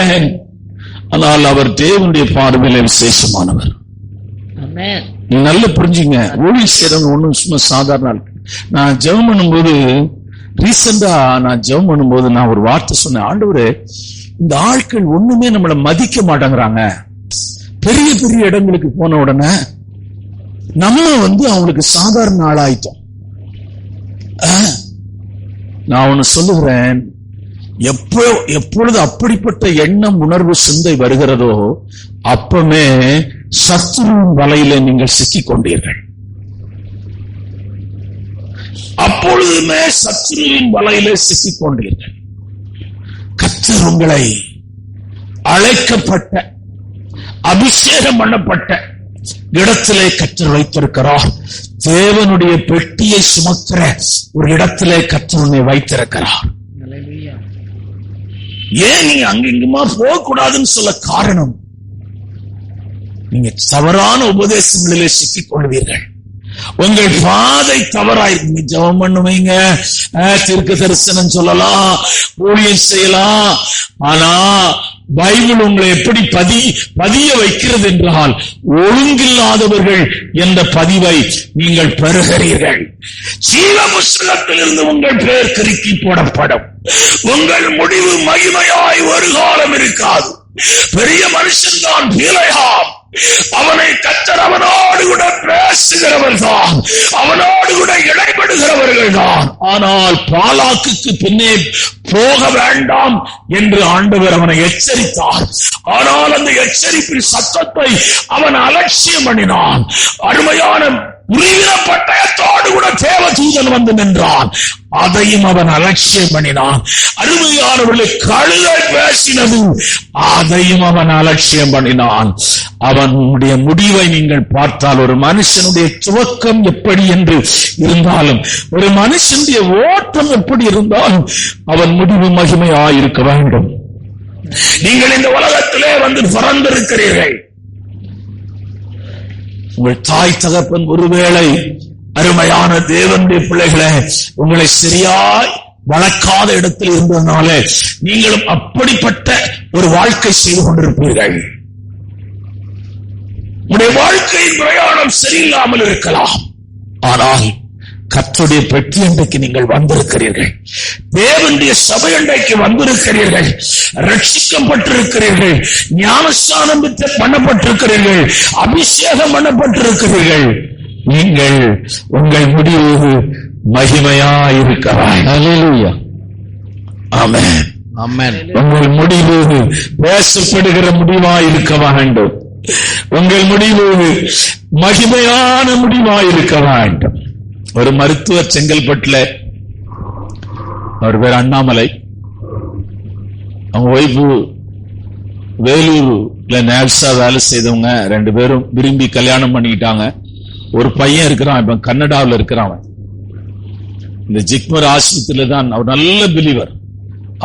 ஆனால் அவர் தேவனுடைய பார்வையில விசேஷமானவர். நீங்க நல்ல புரிஞ்சுங்க. ஊழியம் செய்யறவங்க ஒண்ணும் சும்மா சாதாரண. நான் ஜெபம் பண்ணும்போது, ரீசெண்டா நான் ஜெபம் பண்ணும்போது நான் ஒரு வார்த்தை சொன்னேன். ஆண்டவரே, இந்த ஆட்கள் ஒண்ணுமே நம்மளை மதிக்க மாட்டேங்கிறாங்க. பெரிய பெரிய இடங்களுக்கு போன உடனே நம்ம அவங்களுக்கு சாதாரண ஆளாயிட்டோம். நான் ஒன்னு சொல்லுகிறேன், எப்பொழுது அப்படிப்பட்ட எண்ணம், உணர்வு, சிந்தை வருகிறதோ அப்பமே சத்துருவின் வலையில நீங்கள் சிக்கிக் கொண்டீர்கள். அப்பொழுதுமே சத்துருவின் வலையிலே சிக்கிக் கொண்டீர்கள். கர்த்தர் உங்களை அழைக்கப்பட்ட, அபிஷேகம் பண்ணப்பட்ட இடத்திலே கர்த்தர் வைத்திருக்கிறார். தேவனுடைய பெட்டியை சுமக்கிற ஒரு இடத்திலே கர்த்தர் உன்னை வைத்திருக்கிறார். ஏன் நீங்க அங்கிங்குமா போக கூடாதுன்னு சொல்ல காரணம், நீங்க தவறான உபதேசங்களிலே சிக்கிக் கொள்வீர்கள். உங்கள் பாதை தவறாயிருக்கும். ஜெபம் பண்ணுவீங்க, தீர்க்க தரிசனம் சொல்லலாம், ஊழியம் செய்யலாம். ஆனா பைபிள் உங்களை எப்படி பதிய வைக்கிறது என்றால், ஒழுங்கில்லாதவர்கள் என்ற பதிவை நீங்கள் பெறுகிறீர்கள். ஜீவ புஸ்தகத்திலிருந்து உங்கள் பெயர் கிறுக்கி போடப்படும். உங்கள் முடிவு மகிமையாய் ஒரு காலம் இருக்காது. பெரிய மனுஷன் தான் பிலேயாம். அவனை கர்த்தர் அவனோடு கூட பேசுகிறவர் தான், அவனோடு கூட இடைபடுகிறவர்கள் தான். ஆனால் பாலாக்குக்கு பின்னே போக வேண்டாம் என்று ஆண்டவர் அவனை எச்சரித்தார். ஆனால் அந்த எச்சரிப்பின் சத்தத்தை அவன் அலட்சியம் பண்ணினான். அருமையான உருவின பட்டயத்தோடு கூட தேவதூதன் வந்து நின்றான், அதையும் அவன் அலட்சியம் பண்ணினான். அருமையானவர்களை கழுதை பேசினது, அதையும் அவன் அலட்சியம் பண்ணினான். அவனுடைய முடிவை நீங்கள் பார்த்தால், ஒரு மனுஷனுடைய துவக்கம் எப்படி என்று இருந்தாலும், ஒரு மனுஷனுடைய ஓட்டம் எப்படி இருந்தாலும், அவன் முடிவு மகிமையாயிருக்க வேண்டும். நீங்கள் இந்த உலகத்திலே பிறந்திருக்கிறீர்கள். உங்கள் தாய் தகப்பன் ஒருவேளை அருமையான தேவனுடைய பிள்ளைகளே, உங்களை சரியாய் வளர்க்காத இடத்தில் இருந்ததுனால நீங்களும் அப்படிப்பட்ட ஒரு வாழ்க்கை செய்து கொண்டிருப்பீர்கள். உங்களுடைய வாழ்க்கையின் பிரயாணம் சரியில்லாமல் இருக்கலாம். ஆனால் கர்த்தருடைய பெட்டி அண்டைக்கு நீங்கள் வந்திருக்கிறீர்கள். தேவனுடைய சபை அண்டைக்கு வந்திருக்கிறீர்கள். ரட்சிக்கப்பட்டிருக்கிறீர்கள். ஞானஸ்நானம் பண்ணப்பட்டிருக்கிறீர்கள். அபிஷேகம் பண்ணப்பட்டிருக்கிறீர்கள். நீங்கள் உங்கள் முடிவு மகிமையாயிருக்கிறாய். அல்லேலூயா. ஆமென். ஆமென். உங்கள் முடிவு பேசப்படுகிற முடிவாயிருக்க வேண்டும். உங்கள் முடிவு மகிமையான முடிவாயிருக்க வேண்டும். ஒரு மருத்துவர் செங்கல்பட்டுல, அவர் பேர் அண்ணாமலை, அவங்க ஒய்ஃபு வேலூர்ல நேல்ஸா வேலை செய்தவங்க. 2 பேரும் விரும்பி கல்யாணம் பண்ணிக்கிட்டாங்க. ஒரு பையன் இருக்கிறான், இப்ப கன்னடாவில் இருக்கிறான். இந்த ஜிக்மர் ஆஸ்பத்திரியில தான். அவர் நல்ல பிலீவர்,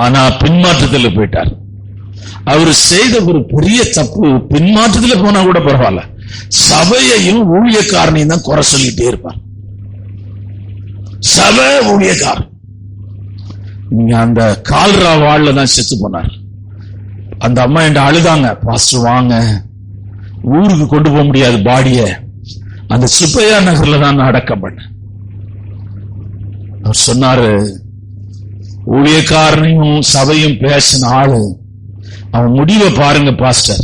ஆனா பின்மாற்றத்தில் போயிட்டார். அவர் செய்த ஒரு பெரிய தப்பு, பின்மாற்றத்தில் போனா கூட பரவாயில்ல, சபையையும் ஊழியக்காரனையும் தான் குறை சொல்லிட்டே இருப்பார். சபை ஊழியக்காரன். அந்த கால்ரா வாள்ல தான் செத்து போனார். அந்த அம்மா என்கிட்ட அழுதாங்க, பாஸ்டர் வாங்க, ஊருக்கு கொண்டு போக முடியாது பாடிய, அந்த சுப்பையா நகர்ல தான் அடக்கம் பண்ண. அவர் சொன்னாரு, ஊழியக்காரனையும் சபையும் பேசின ஆளு, அவன் முடிவை பாருங்க பாஸ்டர்.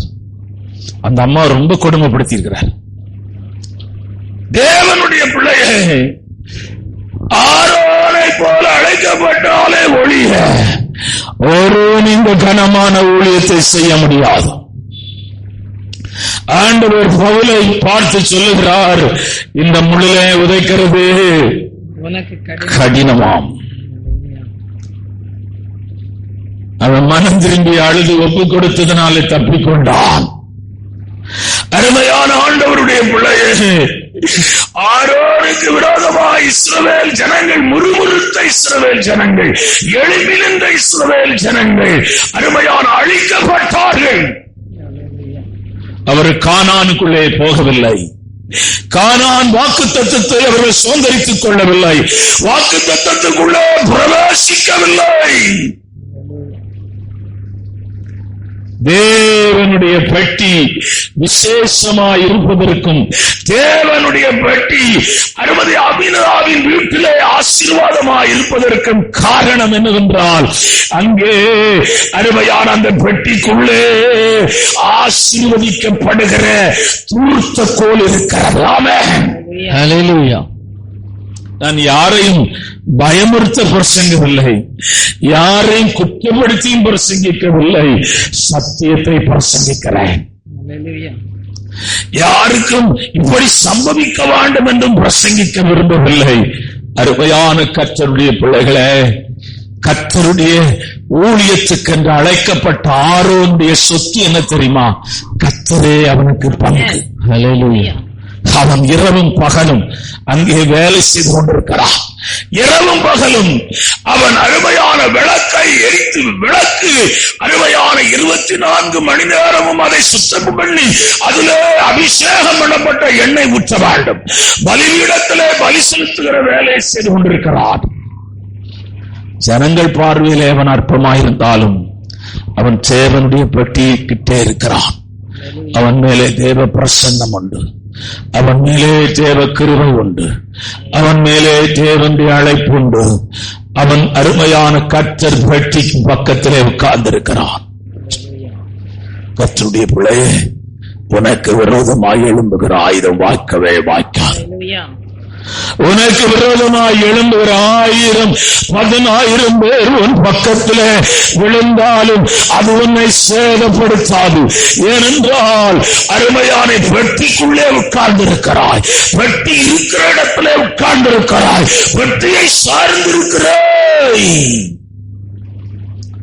அந்த அம்மா ரொம்ப கொடுமைப்படுத்தி இருக்கிறார். தேவனுடைய பிள்ளையை ஆரோனை போல அழைக்கப்பட்டாலே ஒழிய ஒருவன் இந்த கனமான ஊழியத்தை செய்ய முடியாது. ஆண்டவர் பவுலை பார்த்து சொல்லுகிறார், இந்த முள்ளிலே உதைக்கிறது கடினமாம். அவன் மனம் திரும்பி அழுது ஒப்பு கொடுத்ததனாலே தப்பிக்கொண்டான். அருமையான ஆண்டவருடைய பிள்ளையே, ஆரோனுக்கு விரோதமாக இஸ்ரவேல் ஜனங்கள் முறுமுறுத்த இஸ்ரவேல் ஜனங்கள், எழுப்பி நின்ற இஸ்ரவேல் ஜனங்கள் அருமையான அழிக்கப்பட்டார்கள். அவர் கானானுக்குள்ளே போகவில்லை. கானான் வாக்குத்தத்தத்தை அவர்கள் சுதந்தரித்துக் கொள்ளவில்லை. வாக்குத்தத்தத்துக்குள்ளே பிரவேசிக்கவில்லை. தேவனுடைய பெட்டி விசேஷமாய் இருப்பதற்கும், தேவனுடைய பெட்டி அருமதி அபினதாவின் வீட்டிலே ஆசீர்வாதமாய் இருப்பதற்கும் காரணம் என்னவென்றால், அங்கே அருமையான அந்த பெட்டிக்குள்ளே ஆசீர்வதிக்கப்படுகிற தூர்த்த கோல் இருக்கிறது. ஆமென். ஹல்லேலூயா. நான் யாரையும் பயமுறுத்த பிரசங்கவில்லை, யாரையும் குற்றப்படுத்தியும் பிரசங்கிக்கவில்லை, சத்தியத்தை பிரசங்கிக்கிறேன். யாருக்கும் இப்படி சம்பவிக்க வேண்டும் என்றும் பிரசங்கிக்க விரும்பவில்லை. அருமையான கர்த்தருடைய பிள்ளைகளே, கர்த்தருடைய ஊழியத்துக்கு என்று அழைக்கப்பட்ட ஆரோனுடைய சொத்து என்ன தெரியுமா? கர்த்தரே அவனுக்கு பங்கு. ஹல்லேலூயா. அவன் இரவும் பகலும் அங்கே வேலை செய்து கொண்டிருக்கிறான். இரவும் பகலும் அவன் அருமையான விளக்கை எரித்து, விளக்கு அருமையான 24 மணி நேரமும் அதை சுத்தம் பண்ணி அதிலே அபிஷேகம் பண்ணப்பட்ட எண்ணெய் ஊற்ற வேண்டும். பலிபீடத்திலே பலி செலுத்துகிற வேலையை செய்து கொண்டிருக்கிறான். ஜனங்கள் பார்வையிலே அவன் அற்பமாயிருந்தாலும் அவன் தேவனுடைய பெட்டி கிட்டே இருக்கிறான். அவன் மேலே தேவ பிரசன்னம் உண்டு. அவன் மேலே தேவ கிருபை உண்டு. அவன் மேலே தேவனுடைய அழைப்பு உண்டு. அவன் அருமையான கர்த்தர் பெட்டிக்கு பக்கத்திலே உட்கார்ந்திருக்கிறான். கர்த்தருடைய பிள்ளையே, உனக்கு விரோதமாய் எழும்புகிற ஆயுதம் வாய்க்கவே வாய்க்காது. உனக்கு விரோதமாய் எழும்புகிற 1000-10,000 பேர் உன் பக்கத்திலே விழுந்தாலும் அது உன்னை சேதப்படுத்தாது. ஏனென்றால் அருமையான பெட்டிக்குள்ளே உட்கார்ந்திருக்கிறாய். பெட்டி இருக்கிற இடத்திலே உட்கார்ந்திருக்கிறாய். பெட்டியை சார்ந்திருக்கிறாய்.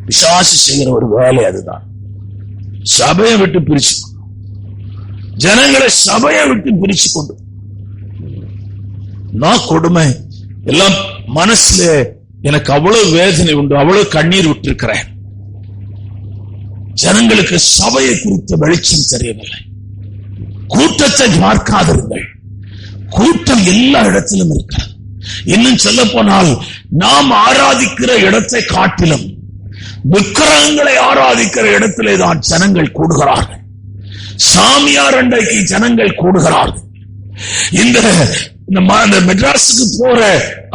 விசுவாசி செய்கிற ஒரு வேலை அதுதான். சபையை விட்டு பிரிச்சு, ஜனங்களை சபையை விட்டு பிரிச்சு கொண்டு நான் கொடுமை எல்லாம் மனசுல எனக்கு அவ்வளவு வேதனை உண்டு, அவ்வளவு கண்ணீர் விட்டிருக்கிறேன். ஜனங்களுக்கு சபையை குறித்த வெளிச்சம் தெரியவில்லை. கூட்டத்தை பார்க்காதிருங்கள், கூட்டம் எல்லா இடத்திலும் இருக்கிறது. இன்னும் சொல்ல போனால் நாம் ஆராதிக்கிற இடத்தை காட்டிலும் விக்கிரகங்களை ஆராதிக்கிற இடத்திலே தான் ஜனங்கள் கூடுகிறார்கள். சாமியார் அண்டைக்கு ஜனங்கள் கூடுகிறார்கள். இந்த மெட்ராஸுக்கு போற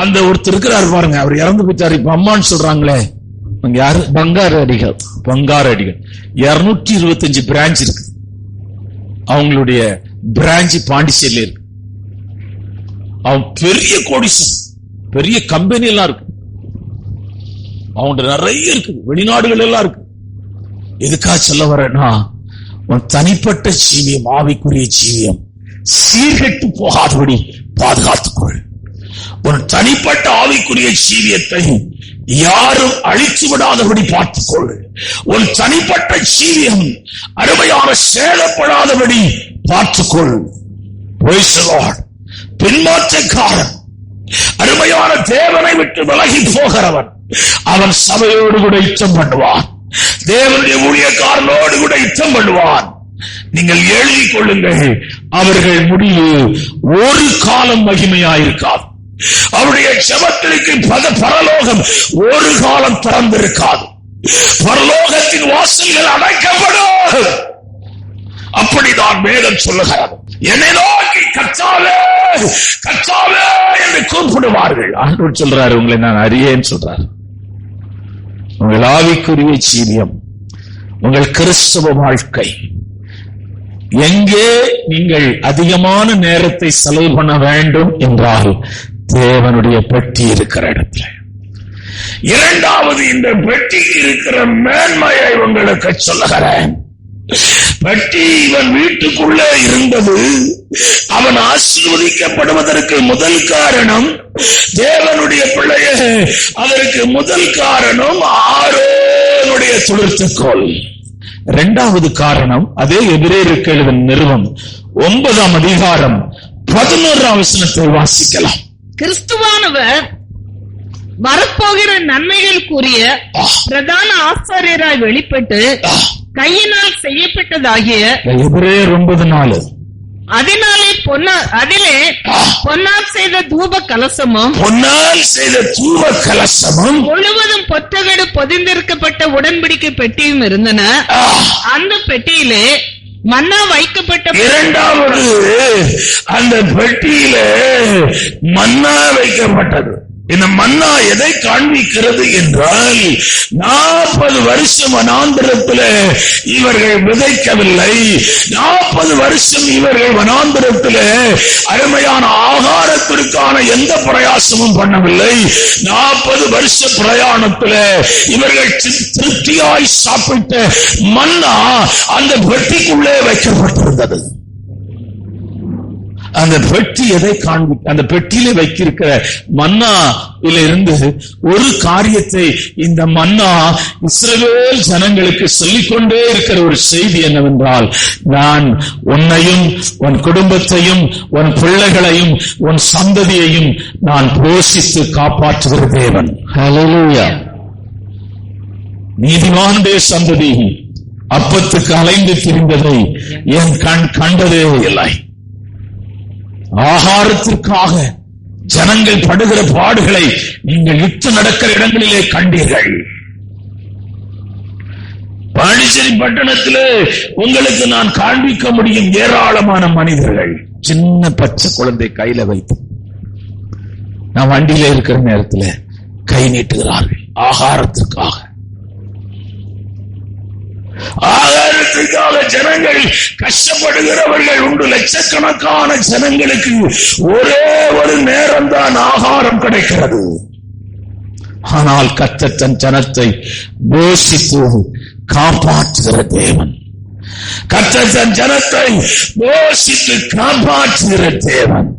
அந்த ஒருத்தர் இருக்கிறார் பாருங்க, அவர் இறந்து போயிட்டாரு, இப்ப அம்மான்னு சொல்றாங்களே, யாரு? பங்காரு அடிகள். 225 பிரான்ச் இருக்கு. அவங்களுடைய பிரான்ச் பாண்டிச்சேரியில இருக்கு. அவன் பெரிய கோடிசன், பெரிய கம்பெனி எல்லாம் இருக்கு, அவங்க நிறைய இருக்கு, வெளிநாடுகள் எல்லாம் இருக்கு. எதுக்காக சொல்ல வரேன்னா, உன் தனிப்பட்ட ஜீவியம், ஆவிக்குரிய ஜீவியம் சீர்கெட்டு போகாதபடி பாதுகாத்துக்கொள். உன் தனிப்பட்ட ஆவிக்குரிய ஜீவியத்தை யாரும் அழித்து விடாதபடி பார்த்துக்கொள். உன் தனிப்பட்ட ஜீவியம் அருமையான சேதப்படாதபடி பார்த்துக்கொள். பின்மாற்றக்காரன், அருமையான தேவனை விட்டு விலகி போகிறவன், அவன் சபையோடு கூட யுத்தம் பண்ணுவான், தேவனுடைய ஊழியக்காரனோடு கூட யுத்தம் பண்ணுவான். நீங்கள் எழுதிக் கொள்ளுங்கள், அவர்கள் முடிவு ஒரு காலம் மகிமையாயிருக்காது. அவருடைய ஜெபத்திற்கு பரலோகம் ஒரு காலம் திறந்திருக்காது. பரலோகத்தின் வாசல்கள் அடைக்கப்படும். அப்படிதான் வேதம் சொல்லுகிறது. என்னை நோக்கி கர்த்தாவே கர்த்தாவே என்று கூப்பிடுவார்கள். ஆண்டவர் சொல்றாரு, உங்களை நான் அறியேன்னு சொல்றாரு. உங்கள் ஆவிக்குரிய ஜீவியம், உங்கள் கிறிஸ்தவ வாழ்க்கை, எங்கே நீங்கள் அதிகமான நேரத்தை செலவு பண்ண வேண்டும் என்றால் தேவனுடைய பெட்டி இருக்கிற இடத்துல. இரண்டாவது, இந்த பெட்டிக்கு இருக்கிற மேன்மையை உங்களுக்கு சொல்லுகிறேன். பெட்டி இவன் வீட்டுக்குள்ளே இருந்தது. அவன் ஆசீர்வதிக்கப்படுவதற்கு முதல் காரணம் தேவனுடைய பிள்ளையே, அதற்கு முதல் காரணம் ஆரோனுடைய துளிர்த்துக்கோள். இரண்டாவது காரணம் அதே எபிரேயருக்கு எழுதின நிருபம் 9ஆம் அதிகாரம் 11ஆம் வசனத்தை வாசிக்கலாம். கிறிஸ்துவானவர் வரப்போகிற நன்மைகள் கூறிய பிரதான ஆசாரியராய் வெளிப்பட்டு கையினால் செய்யப்பட்டதாகிய எபிரேயர் 9:4 அதிலே பொன்னால் செய்த தூப கலசமும் முழுவதும் பொற்றகடு பொதிந்திருக்கப்பட்ட உடன்படிக்கை பெட்டியும் இருந்தன. அந்த பெட்டியிலே மன்னா வைக்கப்பட்ட இரண்டாவது, அந்த பெட்டியிலே மன்னா வைக்கப்பட்டது. இந்த மன்னா எதை காண்பிக்கிறது என்றால், 40 வருஷம் வனாந்திரத்தில் இவர்கள் விதைக்கவில்லை. 40 வருஷம் இவர்கள் வனாந்திரத்தில் அருமையான ஆகாரத்திற்கான எந்த பிரயாசமும் பண்ணவில்லை. 40 வருஷ பிரயாணத்தில் இவர்கள் திருப்தியாய் சாப்பிட்ட மன்னா அந்த பெட்டிக்குள்ளே வைக்கப்பட்டிருந்தது. அந்த பெட்டி எதை காண்பிக்க, அந்த பெட்டியில வைக்கிற மன்னாவில இருந்து ஒரு காரியத்தை இந்த மன்னா இஸ்ரவேல் ஜனங்களுக்கு சொல்லிக்கொண்டே இருக்கிற ஒரு செய்தி என்னவென்றால், நான் உன்னையும் உன் குடும்பத்தையும் உன் பிள்ளைகளையும் உன் சந்ததியையும் நான் போஷித்து காப்பாற்றுகிற தேவன். ஹல்லேலூயா. நீதிமானுடைய சந்ததி அப்பத்துக்கு அலைந்து திரிந்ததை என் கண் கண்டதே இல்லை. ஆகாரத்திற்காக ஜனங்கள் படுகிற பாடுகளை நீங்கள் யுத்தம் நடக்கிற இடங்களிலே கண்டீர்கள். பாண்டிச்சேரி பட்டணத்திலே உங்களுக்கு நான் காண்பிக்க முடியும் ஏராளமான மனிதர்கள் சின்ன பச்சை குழந்தை கையில வைத்து நான் வண்டியில இருக்கிற நேரத்தில் கை நீட்டுகிறார்கள் ஆகாரத்திற்காக. ஆகாரத்திற்காக ஜனங்கள் கஷ்டப்படுகிறவர்கள் உண்டு. லட்சக்கணக்கான ஜனங்களுக்கு ஒரே ஒரு நேரம் தான் ஆகாரம் கிடைக்கிறது. ஆனால் கர்த்தர் தன் ஜனத்தை போஷித்து காப்பாற்றுகிற தேவன். கர்த்தர் தன் ஜனத்தை போஷித்து காப்பாற்றுகிற தேவன்.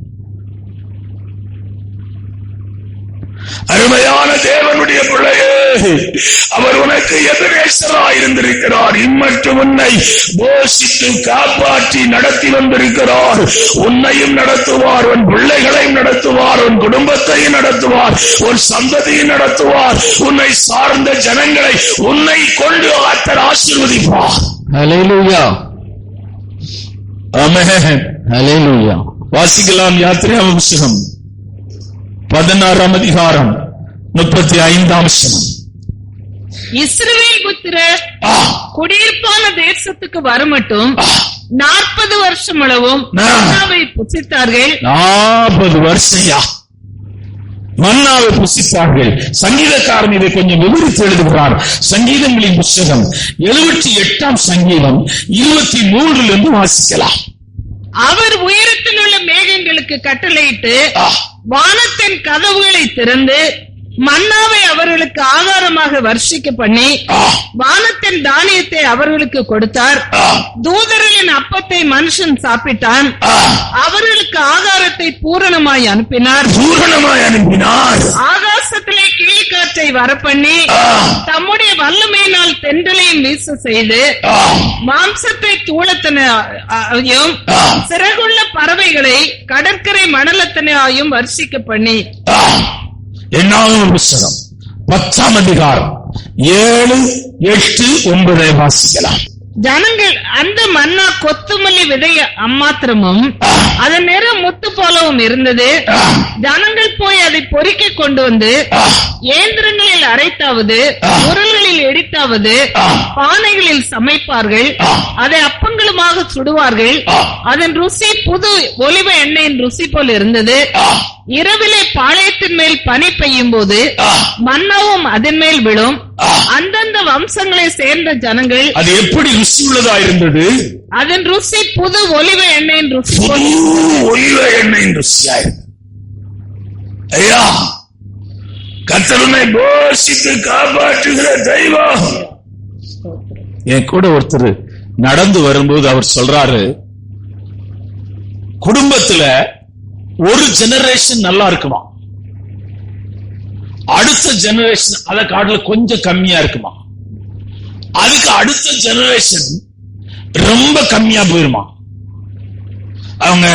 அருமையான தேவனுடைய பிள்ளையே, அவர் உனக்கு எதிரேசராய் இருந்திருக்கிறார். இம்மட்டும் உன்னை போஷித்து காப்பாற்றி நடத்தி வந்திருக்கிறார். உன்னையும் நடத்துவார், உன் பிள்ளைகளையும் நடத்துவார், உன் குடும்பத்தையும் நடத்துவார், உன் சந்ததியும் நடத்துவார். உன்னை சார்ந்த ஜனங்களை உன்னை கொண்டு கர்த்தர் ஆசீர்வதிப்பார். ஹல்லேலூயா. ஆமென். ஹல்லேலூயா. வாசிக்கலாம். யாத்திராகம புத்தகம் 16ஆம் அதிகாரம் 35ஆம் வசனம். இஸ்ரவேல் புத்திரர் குடியிருப்பான தேசத்துக்கு வரமட்டும் 40 வருஷம் அளவும் மன்னாவை புசித்தார்கள். 40 வருஷம் மன்னாவை புசித்தார்கள். சங்கீதக்காரன் இதை கொஞ்சம் விவரித்து எழுதுகிறார். சங்கீதங்களின் புத்தகம் 78ஆம் சங்கீதம் 23 வாசிக்கலாம். அவர் உயரத்தில் உள்ள மேகங்களுக்கு கட்டளையிட்டு வானத்தின் கதவுகளை திறந்து மன்னாவை அவர்களுக்கு ஆகாரமாக வர்ஷிக்க பண்ணி வானத்தின் தானியத்தை அவர்களுக்கு கொடுத்தார். தூதர்களின் அப்பத்தை மனுஷன் சாப்பிட்டான். அவர்களுக்கு ஆகாரத்தை பூரணமாய் அனுப்பினார். ஆகாசத்திலே கீழ்காற்றை வரப்பண்ணி தம்முடைய வல்லமையினால் தென்றலையும் வீச செய்து மாம்சத்தை தூளத்தனையும் சிறகுள்ள பறவைகளை கடற்கரை மணலத்தனையும் வர்ஷிக்க பண்ணி. என்னாகும் புத்தகம் 10ஆம் அதிகாரம் 7, 8, 9 வாசிக்கலாம். ஜனங்கள் அந்த மன்னா கொத்துமல்லி விதைய அம்மாத்திரமும் அதன் நிறம் முத்து போலவும் இருந்தது. ஜனங்கள் போய் அதை பொறுக்கி கொண்டு வந்து இயந்திரங்களில் அரைத்தாவது உரல்களில் எடித்தாவது பானைகளில் சமைப்பார்கள். அதை அப்பங்களுமாக சுடுவார்கள். அதன் ருசி புது ஒலிவ எண்ணெயின் ருசி போல் இருந்தது. இரவிலே பாளையத்தின் மேல் பனி பெய்யும் போது மன்னாவும் அதன் மேல் விழும். அந்தந்த வம்சங்களை சேர்ந்த ஜனங்கள் அது எப்படி ருசி உள்ளதா இருந்தது? அதன் ருசி புது ஒலிவ எண்ணெயின் ருசி. ஒலிவ எண்ணெயின் ருசியா இருந்தது. ஐயா, கர்த்தரை போஷித்து காப்பாற்றுகிற தெய்வம். என் கூட ஒருத்தர் நடந்து வரும்போது அவர் சொல்றாரு, குடும்பத்துல ஒரு ஜெனரேஷன் நல்லா இருக்குமா, அடுத்த ஜெனரேஷன் அதை காட்டுல கொஞ்சம் கம்மியா இருக்குமா, அதுக்கு அடுத்த ஜெனரேஷன் ரொம்ப கம்மியா போயிருமா, அவங்க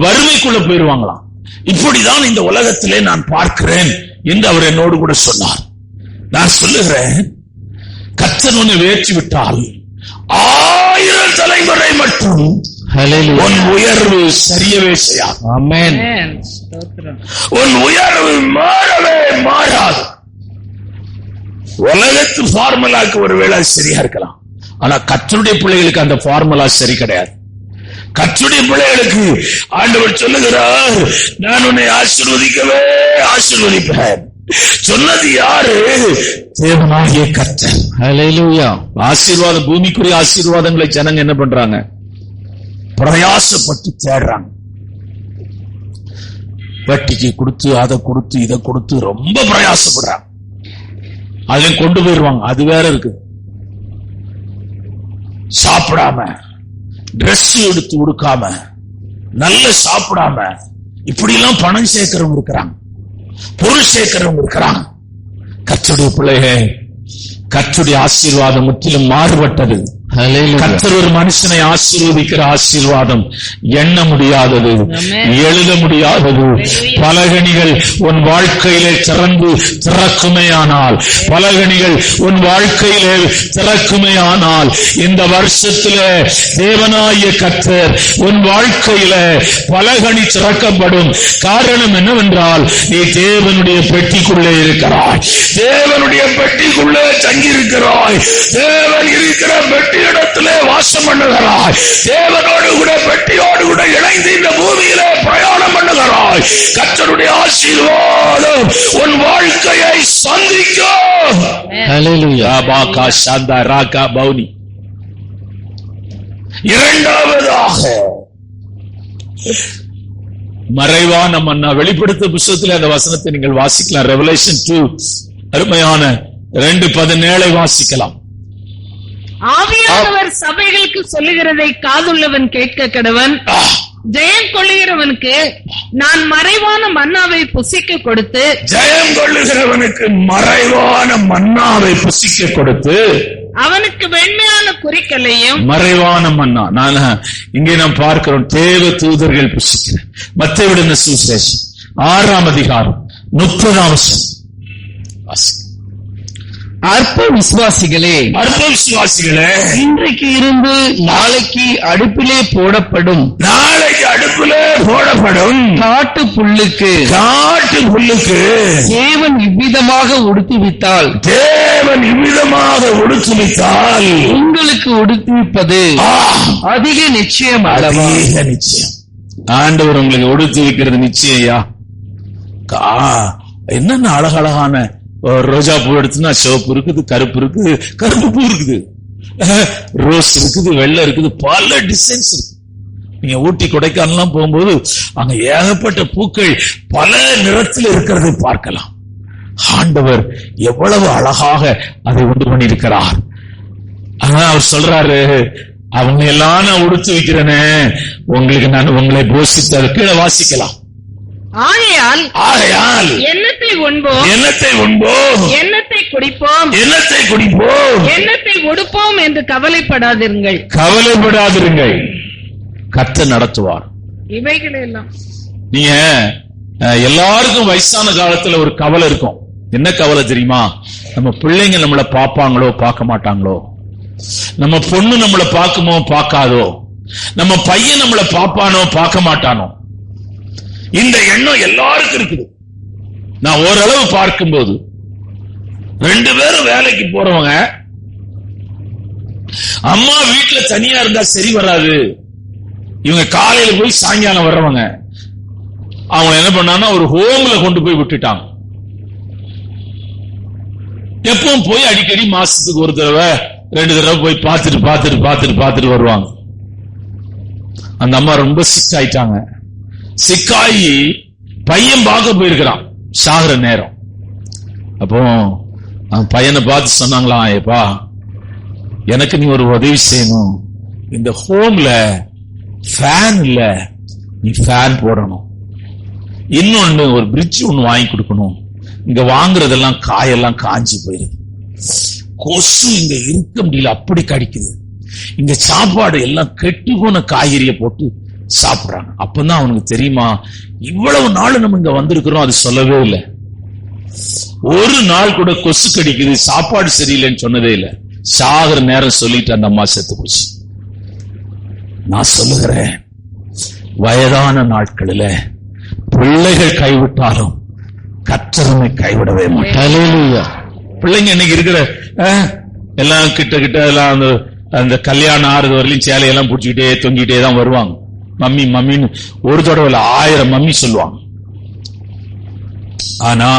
வறுமைக்குள்ள போயிருவாங்களாம். இப்படிதான் இந்த உலகத்திலே நான் பார்க்கிறேன் என்று அவர் என்னோடு கூட சொன்னார். நான் சொல்லுகிறேன், கர்த்தர் உன்னை வேற்றி விட்டால் 1000 தலைமுறை மட்டும் உன் உயர்வு சரியவே செய்யாது. ஆமென். உன் உயர்வு மாறவே மாறாது. உலகத்து ஃபார்முலாக்கு ஒருவேளை சரியா இருக்கலாம், ஆனா கர்த்தருடைய பிள்ளைகளுக்கு அந்த ஃபார்முலா சரி கிடையாது. கர்த்தருடைய பிள்ளைகளுக்கு ஆண்டவர் சொல்லுகிறார், நான் உன்னை ஆசீர்வதிக்கவே ஆசீர்வதிப்பேன். சொன்னது யாரு? தேவனாகிய கர்த்தர். ஹல்லேலூயா. ஆசீர்வாதம், பூமிக்குரிய ஆசீர்வாதங்களை ஜனங்க என்ன பண்றாங்க? பிரயாசப்பட்டு தேடுறாங்க. வட்டிக்கு கொடுத்து அதை கொடுத்து இதை கொடுத்து ரொம்ப பிரயாசப்படுறாங்க. அதையும் கொண்டு போயிருவாங்க. அது வேற இருக்கு. சாப்பிடாம, டிரெஸ் எடுத்து கொடுக்காம, நல்ல சாப்பிடாம, இப்படி எல்லாம் பணம் சேர்க்கிறவங்க இருக்கிறாங்க, பொருள் சேர்க்கிறவங்க இருக்கிறாங்க. கர்த்தருடைய பிள்ளையே, கர்த்தருடைய ஆசீர்வாதம் முற்றிலும் மாறுபட்டது. கர்த்தர் ஒரு மனுஷனை ஆசீர்வதிக்கிற ஆசீர்வாதம் எண்ண முடியாதது, எழுத முடியாதது. பலகணிகள் உன் வாழ்க்கையிலே திறக்குமேயானால், பலகணிகள் உன் வாழ்க்கையிலே திறக்குமேயானால், இந்த வருஷத்திலே தேவனாகிய கர்த்தர் உன் வாழ்க்கையில பலகணி திறக்கப்படும். காரணம் என்னவென்றால், நீ தேவனுடைய பெட்டிக்குள்ளே இருக்கிறாய், தேவனுடைய பெட்டிக்குள்ளே தங்கியிருக்கிறாய், தேவன் இருக்கிற பெட்டி இடத்திலே வாசம் பண்ணுகிறாய், தேவனோடு கூட பெட்டியோடு கூட இணைந்து இந்த பூமியிலே பிரயாணம் பண்ணுகிறாய். கர்த்தருடைய ஆசீர்வாதம் உன் வாழ்க்கையை சந்திக்கும். ஹல்லேலூயா. பாகா சாந்தா ராகா பௌனி. இரண்டாவதாக மறைவான மன்னா. வெளிப்படுத்த புத்தகத்தில் அந்த வசனத்தை நீங்கள் வாசிக்கலாம். ரெவலேஷன் 2 அருமையான 2:17 வாசிக்கலாம். ஆவியானவர் சபைகளுக்கு சொல்லுகிறதை காதுள்ளவன் கேட்க கடவன். ஜெயம் கொள்ளுகிறவனுக்கு நான் மறைவான மன்னாவை புசிக்க கொடுத்து, ஜெயம் கொள்ளுகிறவனுக்கு மறைவான மன்னாவை புசிக்க கொடுத்து, அவனுக்கு வெண்மையான குறிக்கலையும். மறைவான மன்னா இங்கே நாம் பார்க்கிறோம், தேவ தூதர்கள் புசிக்கிற மத்தேயுவின் சுவிசேஷம் 6ஆம் அதிகாரம் 30ஆம் வசனம். அற்ப விசுவாசிகளே, இன்றைக்கு இருந்து நாளைக்கு அடுப்பிலே போடப்படும் காட்டு புல்லுக்கு தேவன் இவ்விதமாக உடுத்துவித்தால் உங்களுக்கு உடுத்துவிப்பது அதிக நிச்சயம் அல்லவா? நிச்சயம். ஆண்டவர் உங்களுக்கு உடுத்து வைக்கிறது நிச்சயம். என்னென்ன அழகழகான ரோஜா பூ எடுத்துனா சிவப்பு இருக்குது, கருப்பு இருக்குது, கருப்பு பூ இருக்குது, ரோஸ் இருக்குது, வெள்ளை இருக்குது, பல டிசைன்ஸ் இருக்கு. நீங்க ஊட்டி கொடைக்கானல்லாம் போகும்போது அங்க ஏகப்பட்ட பூக்கள் பல நிறத்தில் இருக்கிறதை பார்க்கலாம். ஆண்டவர் எவ்வளவு அழகாக அதை உண்டு பண்ணியிருக்கிறார். ஆனா அவர் சொல்றாரு, அவங்க எல்லாம் நான் உடுத்து வைக்கிறேனே, உங்களுக்கு நான் உங்களை போஷித்து கீழே வாசிக்கலாம். ஆகையால் எண்ணத்தை உண்போம், எண்ணத்தை குடிப்போம், எண்ணத்தை உடுப்போம் என்று கவலைப்படாதிருங்கள். கர்த்தர் நடத்துவார் இவைகளெல்லாம். நீங்க எல்லாருக்கும் வயசான காலத்துல ஒரு கவலை இருக்கும். என்ன கவலை தெரியுமா? நம்ம பிள்ளைங்க நம்மளை பார்ப்பாங்களோ பார்க்க மாட்டாங்களோ, நம்ம பொண்ணு நம்மளை பார்க்குமோ பார்க்காதோ, நம்ம பையன் நம்மளை பார்ப்பானோ பார்க்க மாட்டானோ, இந்த எண்ணம் எல்லாருக்கும் இருக்குது. நான் ஓரளவு பார்க்கும்போது 2 பேரும் வேலைக்கு போறவங்க, அம்மா வீட்டுல தனியா இருந்தா சரி வராது, இவங்க காலையில போய் சாயங்காலம் வர்றவங்க, அவங்க என்ன பண்ணாங்கன்னா ஒரு ஹோம்ல கொண்டு போய் விட்டுட்டாங்க. எப்பவும் போய் அடிக்கடி மாசத்துக்கு ஒரு தடவை 2 தடவை போய் பார்த்துட்டு வருவாங்க. அந்த அம்மா ரொம்ப சிக் ஆயிட்டாங்க. சிக்காயி பையன் பார்க்க போயிருக்கிறான் சாகுற நேரம். அப்போ அவன் பையனை பார்த்து சொன்னாங்களாம், ஏப்பா எனக்கு நீ ஒரு உதவி செய்யணும், இந்த ஹோம்ல ஃபேன் இல்ல, நீ ஃபேன் போடணும், இன்னொன்னு ஒரு பிரிட்ஜ் ஒண்ணு வாங்கி கொடுக்கணும், இங்க வாங்குறதெல்லாம் காயெல்லாம் காஞ்சி போயிருது, கொசு இங்க இருக்க முடியல அப்படி கடிக்குது, இங்க சாப்பாடு எல்லாம் கெட்டு போன காய்கறியை போட்டு சாப்பிடுறாங்க. அப்பதான் அவனுக்கு தெரியுமா, இவ்வளவு நாள் நம்ம இங்க வந்திருக்கிறோம். அது சொல்லவே இல்லை. ஒரு நாள் கூட கொசு கடிக்குது சாப்பாடு சரியில்லைன்னு சொன்னதே இல்லை. சாகுற நேரம் சொல்லிட்டு அந்த அம்மா செத்து போச்சு. நான் சொல்லுகிறேன், வயதான நாட்களில பிள்ளைகள் கைவிட்டாலும் கர்த்தரை கைவிடவே மாட்டார். பிள்ளைங்க இன்னைக்கு இருக்கிற எல்லாம் கிட்ட எல்லாம் அந்த கல்யாணம் ஆறுது வரலையும் சேலையெல்லாம் பிடிச்சிக்கிட்டே தொங்கிட்டே தான் வருவாங்க. மம்மி மம்மின்னு ஒரு தடவை 1000 மம்மி சொல்லுவாங்க. ஆனா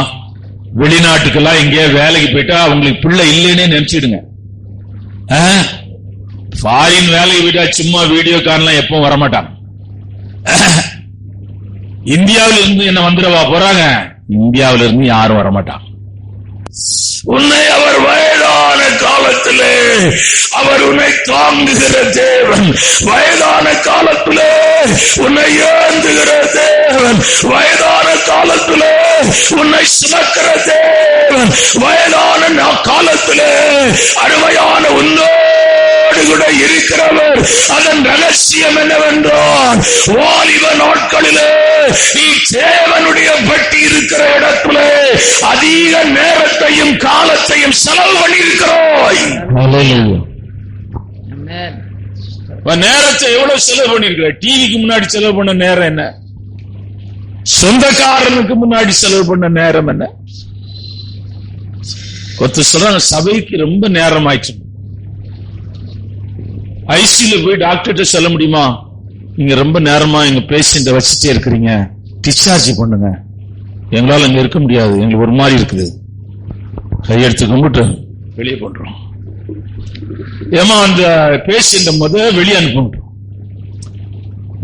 வெளிநாட்டுக்கெல்லாம் இங்கே வேலைக்கு போயிட்டா அவங்களுக்கு பிள்ளை இல்லைன்னே நினைச்சிடுங்க. ஃபாரின் வேலைக்கு போயிட்டா சும்மா வீடியோ கால்லாம் எப்பவும் வரமாட்டாங்க. இந்தியாவில இருந்து என்ன வந்துடவா போறாங்க, இந்தியாவில இருந்து யாரும் வரமாட்டாங்க. உன்னை அவர் வயதான காலத்திலே அவர் உன்னை தாங்குகிற தேவன், வயதான காலத்திலே உன்னை ஏந்துகிற தேவன், வயதான காலத்திலே உன்னை சுமக்கிற தேவன், வயதான காலத்திலே அருமையான உன்னோடு கூட இருக்கிறவர். அதன் ரகசியம் என்னவென்றால், வாலிப நாட்களிலே நீ தேவனுடைய பெட்டி இருக்கிற இடத்திலே அதிக நேரத்தையும் காலத்தையும் செலவு பண்ணியிருக்கிறாய். நேரத்தை எவ்வளவு செலவு பண்ணிருக்கிற? டிவிக்கு முன்னாடி செலவு பண்ண நேரம் என்ன? சொந்தக்காரனுக்கு முன்னாடி செலவு பண்ண நேரம் என்ன? ஒருத்தர் சொல்றாங்க, சபைக்கு ரொம்ப நேரம் ஆயிடுச்சு. ஐசியூல போய் டாக்டர்கிட்ட சொல்ல முடியுமா, நீங்க ரொம்ப நேரமா எங்க பேஷண்ட வச்சுட்டே இருக்கிறீங்க, டிஸ்சார்ஜ் பண்ணுங்க, எங்களால இங்க இருக்க முடியாது, எங்களுக்கு ஒரு மாதிரி இருக்குது, கையெடுத்து கும்பிட்டு வெளியே பண்றோம். ஏமா அந்த பேஷண்ட வெளியே அனுப்பிட்டோம்.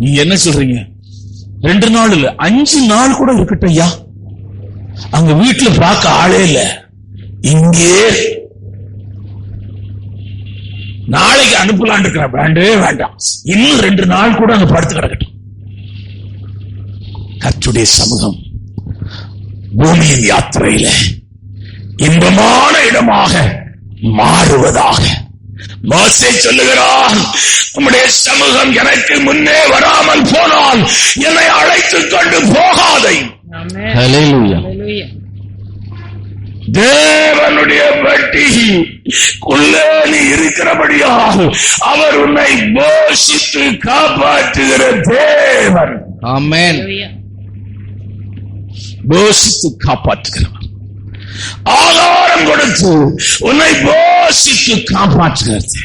நீங்க என்ன சொல்றீங்க? 2 நாள் இல்ல 5 நாள் கூட இருக்கட்டும் ஐயா, அங்க வீட்டுல பார்க்க ஆளே இல்ல, இங்கே நாளைக்கு அனுப்பலான் இருக்கிற வேண்டவே வேண்டாம், இன்னும் 2 நாள் கூட அங்க படுத்து கிடக்கட்டும். கர்த்தருடைய சமூகம் பூமியின் யாத்திரையில இன்பமான இடமாக மாறுவதாக. மோசே சொல்லுகிறான், உம்முடைய சமூகம் எனக்கு முன்னே வராமல் போனால் என்னை அழைத்துக் கொண்டு போகாதே. தேவனுடைய தேவனுடைய பெட்டிக்குள்ளே நீ இருக்கிறபடியால் அவர் உன்னை போஷித்து காப்பாற்றுகிற தேவன். ஆமென். போஷித்து காப்பாற்றுகிறவர், ஆதாரம் கொடுத்து உன்னை போஷித்து காப்பாற்றுகிறது.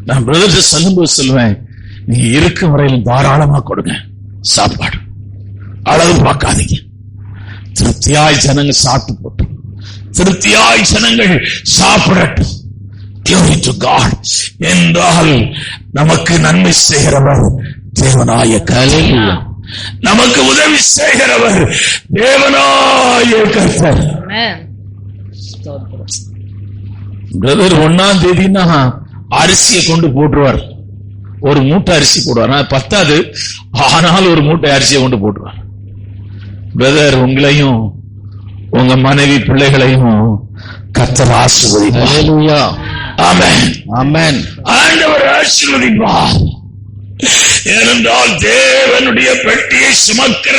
நான் பிரதர் சொல்லும்போது சொல்லுவேன், நீங்க இருக்கும் வரையிலும் தாராளமா கொடுங்க சாப்பாடு, அளவு பார்க்காதீங்க. திருப்தியாய் ஜனங்க சாப்பிட்டு போட்டு, திருப்தியாய் ஜனங்கள் சாப்பிடட்டும். Glory to God. என்றால் நமக்கு நன்மை செய்கிறவர் தேவனாய கர்த்தர், நமக்கு உதவி செய்கிறவர் தேவனாய கர்த்தர். பிரதர் 1ஆம் தேதினா அரிசியை கொண்டு போட்டுருவார், ஒரு மூட்டை அரிசி போடுவார். பத்தாது, ஆனால் ஒரு மூட்டை அரிசியை கொண்டு போட்டுருவார். பிரதர், உங்களையும் உங்க மனைவி பிள்ளைகளையும் கர்த்தர் ஆசீர்வதிப்பார். ஆமென், ஆமென். ஆண்டவர் ஆசீர்வதிப்பார். ஏனென்றால் தேவனுடைய பெட்டியை சுமக்கிற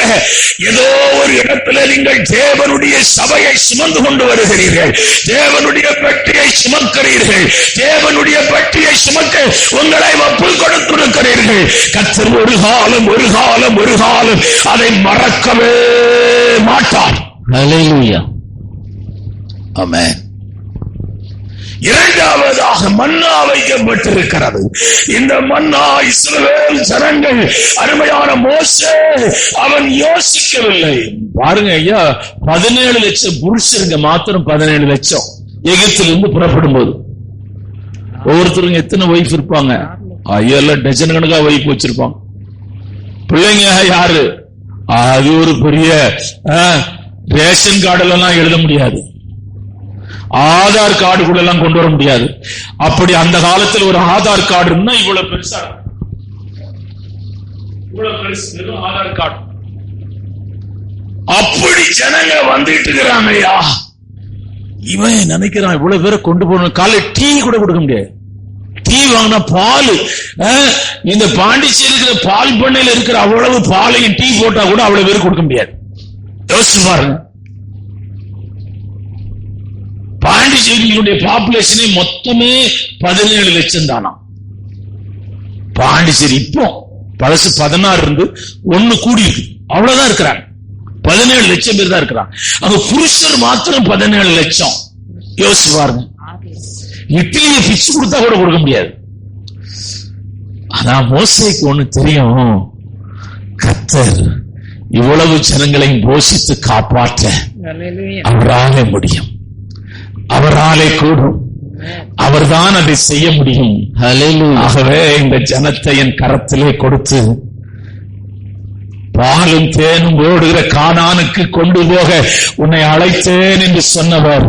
ஏதோ ஒரு இடத்துல நீங்கள் தேவனுடைய சபையை சுமந்து கொண்டு வருகிறீர்கள், தேவனுடைய பெட்டியை சுமக்கிறீர்கள், தேவனுடைய பெட்டியை சுமக்க உங்களை ஒப்புக் கொடுத்திருக்கிறீர்கள். கர்த்தர் ஒரு காலம் அதை மறக்கவே மாட்டார். ஹல்லேலூயா, ஆமென். இரண்டாவதாக மன்னா வைக்கப்பட்டிருக்கிறது. இந்த மன்னா இஸ்ரவேல் ஜனங்கள், அருமையான மோசே அவன் யோசிக்கவில்லை. பாருங்க ஐயா, 17 லட்சம் புருஷருங்க மாத்திரம் 17 லட்சம் எகிப்திலிருந்து புறப்படும் போது. ஒவ்வொருத்தருங்க எத்தனை வைஃப் இருப்பாங்க? ஐயா, டஜன் கணக்கா வைஃப் வச்சிருப்பாங்க. பிள்ளைங்க யாரு? அது ஒரு பெரிய ரேஷன் கார்டுல எல்லாம் எழுத முடியாது, ஆதார் கார்டு கூட எல்லாம் கொண்டு வர முடியாது. அப்படி அந்த காலத்தில் ஒரு ஆதார் கார்டு இருந்தா இவ்வளவு பெருசா, இவ்வளவு பெருசு ஆதார் கார்டு. அப்படி ஜனங்க வந்துட்டு இருக்கிறாங்கய்யா. இவன் நினைக்கிறான் இவ்வளவு பேரை கொண்டு போகணும், காலை டீ கூட கொடுக்க முடியாது. டீ வாங்கினா பால், இந்த பாண்டிச்சேரி இருக்கிற பால் பண்ணையில இருக்கிற அவ்வளவு பாலையும் டீ போட்டா கூட அவ்வளவு பேர் கொடுக்க முடியாது. யோசிச்சு பாருங்க. பாண்டிச்சேரியினுடைய பாப்புலேஷனே மொத்தமே 17 லட்சம் தானா. பாண்டிச்சேரி இப்போ பழசு 16 இருந்து 1 கூடி இருக்கு, அவ்வளவுதான் இருக்கிறாங்க. 17 லட்சம் பேர் தான் இருக்கிறாங்க. அங்க புருஷர் மாத்திரம் 17 லட்சம். யோசிச்சு பாருங்க. இட்லியை பிச்சு கொடுத்தா கூட கொடுக்க முடியாது. ஆனா மோசேக்கு ஒண்ணு தெரியும், கர்த்தர் இவ்வளவு ஜனங்களையும் போஷித்து காப்பாற்ற அவராலே முடியும், அவராலே கூடும், அவர்தான் அதை செய்ய முடியும். ஆகவே இந்த ஜனத்தை என் கரத்திலே கொடுத்து பாலும் தேனும் ஓடுகிற கானானுக்கு கொண்டு போக உன்னை அழைத்தேன் என்று சொன்னவர்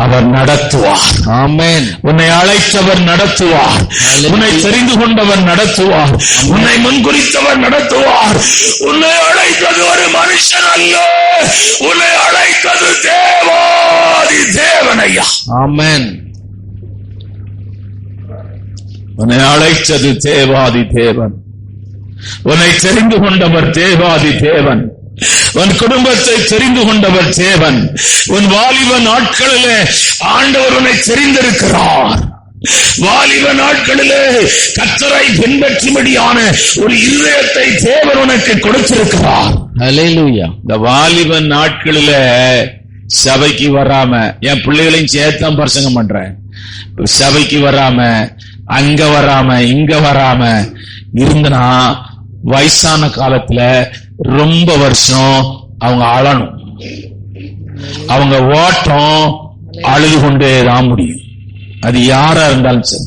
அவர் நடத்துவார். ஆமென். உன்னை அழைத்தவர் நடத்துவார், உன்னை தெரிந்து கொண்டவர் நடத்துவார், உன்னை முன்குறித்தவர் நடத்துவார். உன்னை அழைத்தது ஒரு மனுஷன் அல்ல, உன்னை அழைத்தது தேவாதி தேவனையா. ஆமென். உன்னை அழைத்தது தேவாதி தேவன், உன்னை தெரிந்து கொண்டவர் தேவாதி தேவன், உன் குடும்பத்தை தெரிந்து கொண்டவர் தேவன். உன் வாலிப நாட்களிலே ஆண்டவர் உன்னை தெரிந்திருக்கிறார். வாலிப நாட்களிலே கர்த்தரை பின்பற்றும்படியான ஒரு இதயத்தை தேவன் உனக்கு கொடுத்திருக்கிறார். ஹல்லேலூயா. இந்த வாலிப நாட்களிலே சபைக்கு வராம, என் பிள்ளைகளையும் சேர்த்தான் பிரசங்கம் பண்றேன், சபைக்கு வராம, அங்க வராம, இங்க வராம இருந்தனா வயசான காலத்துல ரொம்ப வருஷம் அவங்க அழணும், அவங்க ஓட்டம் அழுது கொண்டேதான் முடியும். அது யாரா இருந்தாலும் சரி,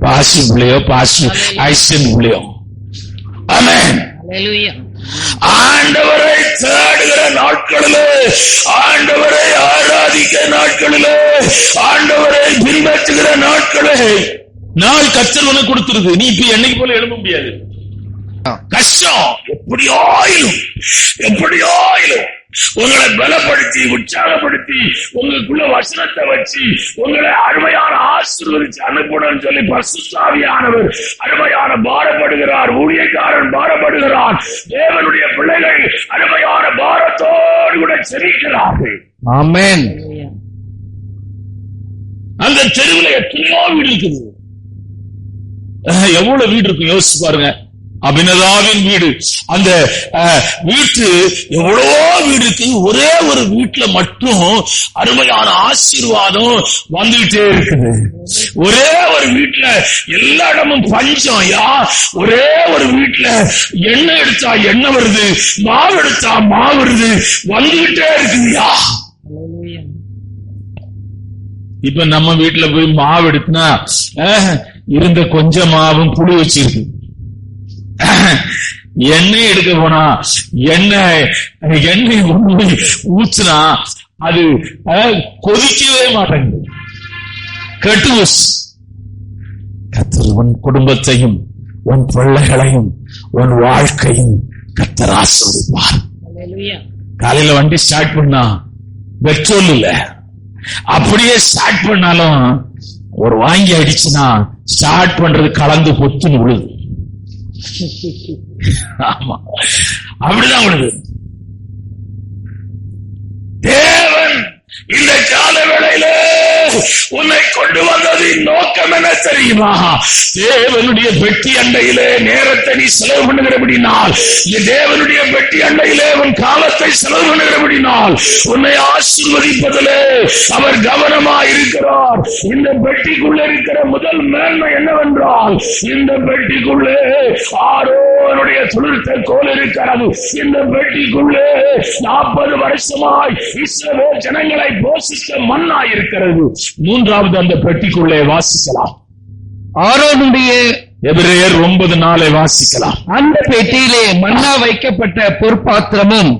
பாஸ்டர் பிள்ளையோ பாஸ்டர் ஐஸ்டன் பிள்ளையோ. ஆமென். ஆண்டவரை தேடுகிற நாட்களிலே, ஆண்டவரை ஆராதிக்கிற நாட்களிலே, ஆண்டவரை பின்பற்றுகிற நாட்களே நாள் கர்த்தர் உனக்கு கொடுத்திருக்கு. நீ இப்ப என்னைக்கு போல எழும்ப முடியாது. கஷ்டம் எப்படியாயிலும் உங்களை பலப்படுத்தி உற்சாகப்படுத்தி உங்களுக்குள்ள வசனத்தை வச்சு உங்களை அருமையான ஆசீர்வதிச்சு அனுப்பணும்னு சொல்லி பரிசுத்த ஆவியானவர் அருமையான பாரப்படுகிறார். ஊழியக்காரன் பாரப்படுகிறார். தேவனுடைய பிள்ளைகள் அருமையான பாரத்தோடு கூட செபிக்கிறார்கள். ஆமென். அந்த தெருவில் எத்தனையோ வீடு இருக்குது. எவ்வளவு வீடு இருக்கு யோசிச்சு பாருங்க. அபினதாவின் வீடு, அந்த வீட்டு எவ்வளவோ வீடு இருக்கு. ஒரே ஒரு வீட்டுல மட்டும் அருமையான ஆசீர்வாதம் வந்துகிட்டே இருக்குது. ஒரே ஒரு வீட்டுல எல்லா இடமும் பஞ்சம். ஒரே ஒரு வீட்டுல எண்ணெய் எடுத்தா எண்ணெய் வருது, மாவு எடுத்தா மாவு வருது, வந்துகிட்டே இருக்குயா. இப்ப நம்ம வீட்டுல போய் மாவு எடுத்துனா இருந்த கொஞ்சம் மாவும் புளி வச்சிருக்கு. எண்ணெய் எடுக்க போனா எண்ணெய் ஊச்சுனா அது கொதிக்கவே மாட்டேங்குது, கெட்டுஸ். கர்த்தர் உன் குடும்பத்தையும் உன் பிள்ளைகளையும் உன் வாழ்க்கையும் கர்த்தர் ஆசீர்வதிப்பார். காலையில வண்டி ஸ்டார்ட் பண்ணா பெட்ரோல் இல்ல, அப்படியே ஸ்டார்ட் பண்ணாலும் ஒரு வாங்கி அடிச்சுனா ஸ்டார்ட் பண்றது கலந்து பொத்துன்னு விழுது. ஆமா, அப்படிதான் விழுது. தேவன் இந்த கால வேளையில உன்னை கொண்டு வந்ததின் நோக்கம் என்ன தெரியுமா? தேவனுடைய பெட்டி அண்டையிலே நேரத்தை நீ செலவு பண்ணுகிறபடினால், தேவனுடைய பெட்டி அண்டையிலே உன் காலத்தை செலவு பண்ணுகிறபடினால் உன்னை ஆசீர்வதிப்பதிலே அவர் கவனமாக இருக்கிறார். இந்த பெட்டிக்குள்ளே இருக்கிற முதல் மேன்மை என்னவென்றால், இந்த பெட்டிக்குள்ளே ஆரோனுடைய தொழிற்கோல் இருக்கிறது. இந்த பெட்டிக்குள்ளே 40 வருஷமாய் இஸ்ரவேல் ஜனங்களை போஷித்த மன்னா இருக்கிறது. மூன்றாவது அந்த பெட்டிக்குள்ளே வாசிக்கலாம், ஆரோனுடைய எபிரேயர் 9:4 வாசிக்கலாம். அந்த பெட்டியிலே மன்னா வைக்கப்பட்ட பொற்பாத்திரமும்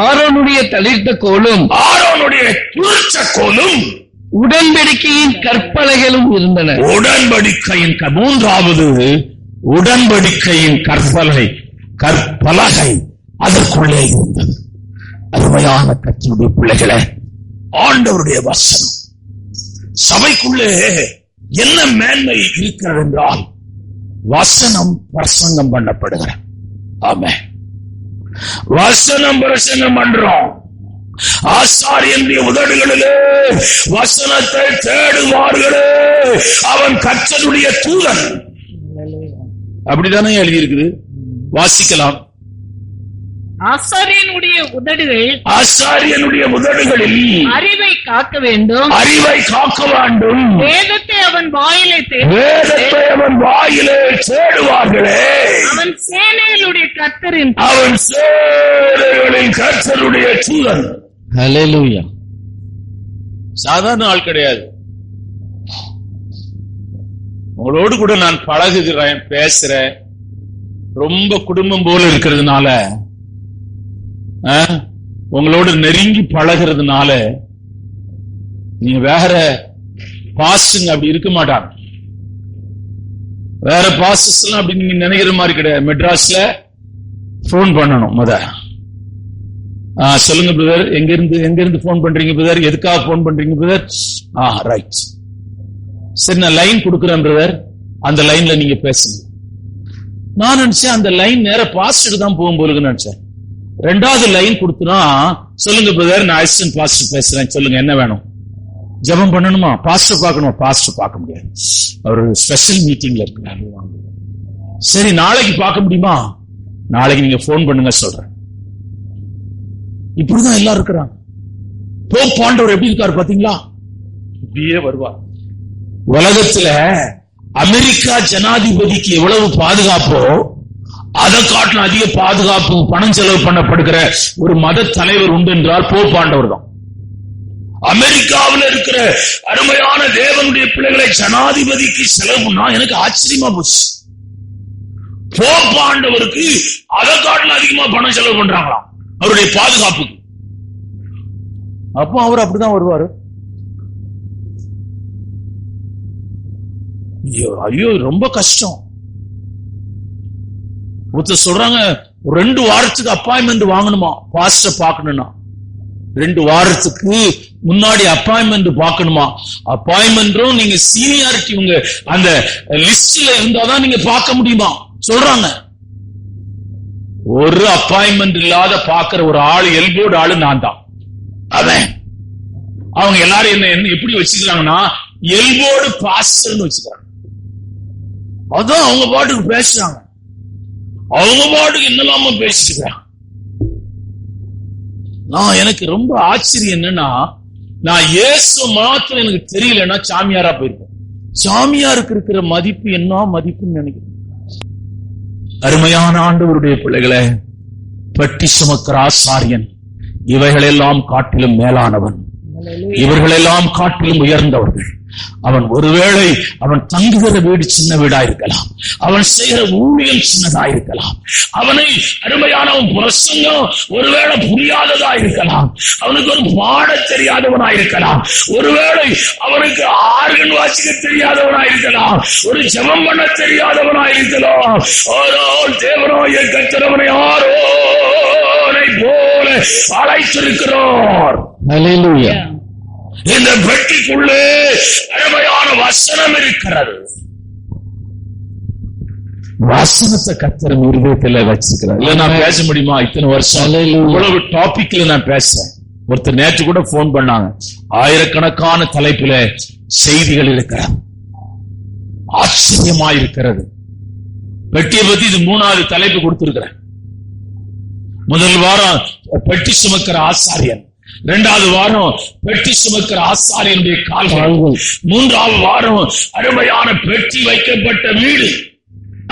ஆரோனுடைய தளிர்த்த கோலும் ஆரோனுடைய துளிர்த்த கோலும் உடன்படிக்கையின் கற்பலகைகளும் இருந்தன. உடன்படிக்கையின் மூன்றாவது உடன்படிக்கையின் கற்பலகை அதற்குள்ளே இருந்தது. அருமையான கர்த்தருடைய பிள்ளைகளே, ஆண்டவருடைய வசனம் சபைக்குள்ளே என்ன மேன்மை இருக்கிறது என்றால், வசனம் பிரசங்கம் பண்ணப்படுகிறது. ஆமென். வசனம் பிரசங்கம் பண்றோம். ஆசாரியனுடைய உதடுகளிலே வசனத்தை தேடுவார்களே அவன் கர்த்தருடைய தூதன். அப்படித்தானே எழுதி இருக்குது, வாசிக்கலாம். ஆசாரியனுடைய உதடுகளில் அறிவை காக்க வேண்டும். வேதத்தை அவன் வாயிலே தேடுவார்களே அவன் சேனைகளுடைய கர்த்தருடைய தூதன். ஹல்லேலூயா. சாதாரண ஆள் கிடையாது. உங்களோடு கூட நான் பழகுகிறேன், பேசுறேன். ரொம்ப குடும்பம் போல இருக்கிறதுனால, உங்களோடு நெருங்கி பழகிறதுனால நீங்க வேற பாஸ்டுங்க அப்படி இருக்க மாட்டாங்க. வேற பாஸ்டர்ஸ் எல்லாம் அப்படி நீங்க நினைக்கிற மாதிரி கிடையாது. மெட்ராஸ்ல போன் பண்ணணும் முத. சொல்லுங்க பிரதர், எங்க இருந்து போன் பண்றீங்க பிரதர், எதுக்காக போன் பண்றீங்க பிரதர்? ரைட், சரி நான் லைன் கொடுக்குறேன் பிரதர், அந்த லைன்ல நீங்க பேசுங்க. நான் நினைச்சேன் அந்த லைன் நேர பாஸ்டர் தான் போகும் போலுன்னு நினைச்சேன். 2வது லைன் கொடுத்துனா, சொல்லுங்க பிரதர் நான் அசிஸ்டன்ட் பாஸ்டர் பேசுறேன், சொல்லுங்க என்ன வேணும்? ஜெபம் பண்ணணுமா? பாஸ்டர் பார்க்கணுமா? பாஸ்டர் பார்க்க முடியாது, அவர் ஸ்பெஷல் மீட்டிங்ல இருக்கிறாரு. சரி நாளைக்கு பார்க்க முடியுமா? நாளைக்கு நீங்க போன் பண்ணுங்க சொல்றேன். இப்படிதான் எல்லாரும் இருக்கிறாங்க. போப் ஆண்டவர் எப்படி இருக்காரு பாத்தீங்களா? இப்படியே வருவார். உலகத்துல அமெரிக்கா ஜனாதிபதிக்கு எவ்வளவு பாதுகாப்போ அதை காட்டிலும் அதிக பாதுகாப்பு பணம் செலவு பண்ணப்படுகிற ஒரு மத தலைவர் உண்டு என்றால் போப் ஆண்டவர் தான். அமெரிக்காவில் இருக்கிற அருமையான தேவனுடைய பிள்ளைகளை ஜனாதிபதிக்கு செலவுனா எனக்கு ஆச்சரியமா போச்சு. போப் ஆண்டவருக்கு அதை காட்டிலும் அதிகமா பணம் செலவு பண்றாங்களாம் அவருடைய பாதுகாப்புக்கு. அப்போ அவர் அப்படிதான் வருவாரு. ஐயோ ரொம்ப கஷ்டம். ஒருத்தர் சொல்றாங்க 2 வாரத்துக்கு அப்பாயின்மெண்ட் வாங்கணுமா பாஸ்டர் பார்க்கணும்னா. 2 வாரத்துக்கு முன்னாடி அப்பாயின்மெண்ட் பார்க்கணுமா. அப்பாயின்மெண்ட்டும் நீங்க சீனியாரிட்டி உங்க அந்த லிஸ்ட்ல இருந்தாதான் நீங்க பார்க்க முடியுமா சொல்றாங்க. ஒரு அப்பாயின்மெண்ட் இல்லாத பாக்குற ஒரு ஆளு எல்போர்டு ஆளு நான் தான். அவன் அவங்க எல்லாரும் என்ன எப்படி வச்சுக்கிறாங்கன்னா, எல்போடு பாஸ்டர்னு வச்சுக்கிறாங்க. அதான் அவங்க பாட்டுக்கு பேசுறாங்க, அவங்க பாட்டுக்கு என்னெல்லாம பேசிட்டு இருக்கிறாங்க. நான் எனக்கு ரொம்ப ஆச்சரியம் என்னன்னா, நான் இயேசு மாத்திரம் எனக்கு தெரியலன்னா சாமியாரா போயிருப்பேன். சாமியாருக்கு இருக்கிற மதிப்பு என்ன மதிப்புன்னு நினைக்கிறேன். அருமையான ஆண்டவருடைய பிள்ளைகளே, பெட்டி சுமக்கிற ஆசாரியன் இவைகளெல்லாம் காட்டிலும் மேலானவன், இவர்களெல்லாம் காட்டிலும் உயர்ந்தவர்கள். அவன் ஒருவேளை அவன் தங்குகிற வீடு சின்ன வீடா இருக்கலாம், அவன் செய்கிற ஊழியம் சின்னதா இருக்கலாம், அவனை அருமையானவன் பிரசங்கம் ஒருவேளை புரியாததா இருக்கலாம், அவனுக்கு ஒரு பாட தெரியாதவனா இருக்கலாம், ஒருவேளை அவனுக்கு ஆர்கன் வாசிக்க தெரியாதவனா இருக்கலாம், ஒரு ஜெபம் பண்ண தெரியாதவனா இருக்கலாம். ஆனால் தேவனோ என் கர்த்தரவனை ஆரோனை போல அழைத்திருக்கிறார். ஹல்லேலூயா. இந்த பெட்டிக்குள்ளே அருமையான வசனம் இருக்கிறது. வசனத்தை கர்த்தர் இருதயத்துல வச்சிருக்கிறார். இல்ல நான் பேச முடியுமா? இத்தனை வருஷம் இவ்வளவு டாபிக்ல நான் பேசுறேன். ஒருத்தர் நேற்று கூட போன் பண்ணாங்க, ஆயிரக்கணக்கான தலைப்புல செய்திகள் இருக்கிறது, ஆச்சரியமா இருக்கிறது. பெட்டியை பத்தி இது 3வது தலைப்பு கொடுத்திருக்கிறேன். முதல் வாரம் பெட்டி சுமக்கிற ஆசாரியன், 2வது வாரம் பெட்டி சுமக்கிற ஆசாரியனுடைய கால்கள், 3வது வாரம் அருமையான பெட்டி வைக்கப்பட்ட வீடு.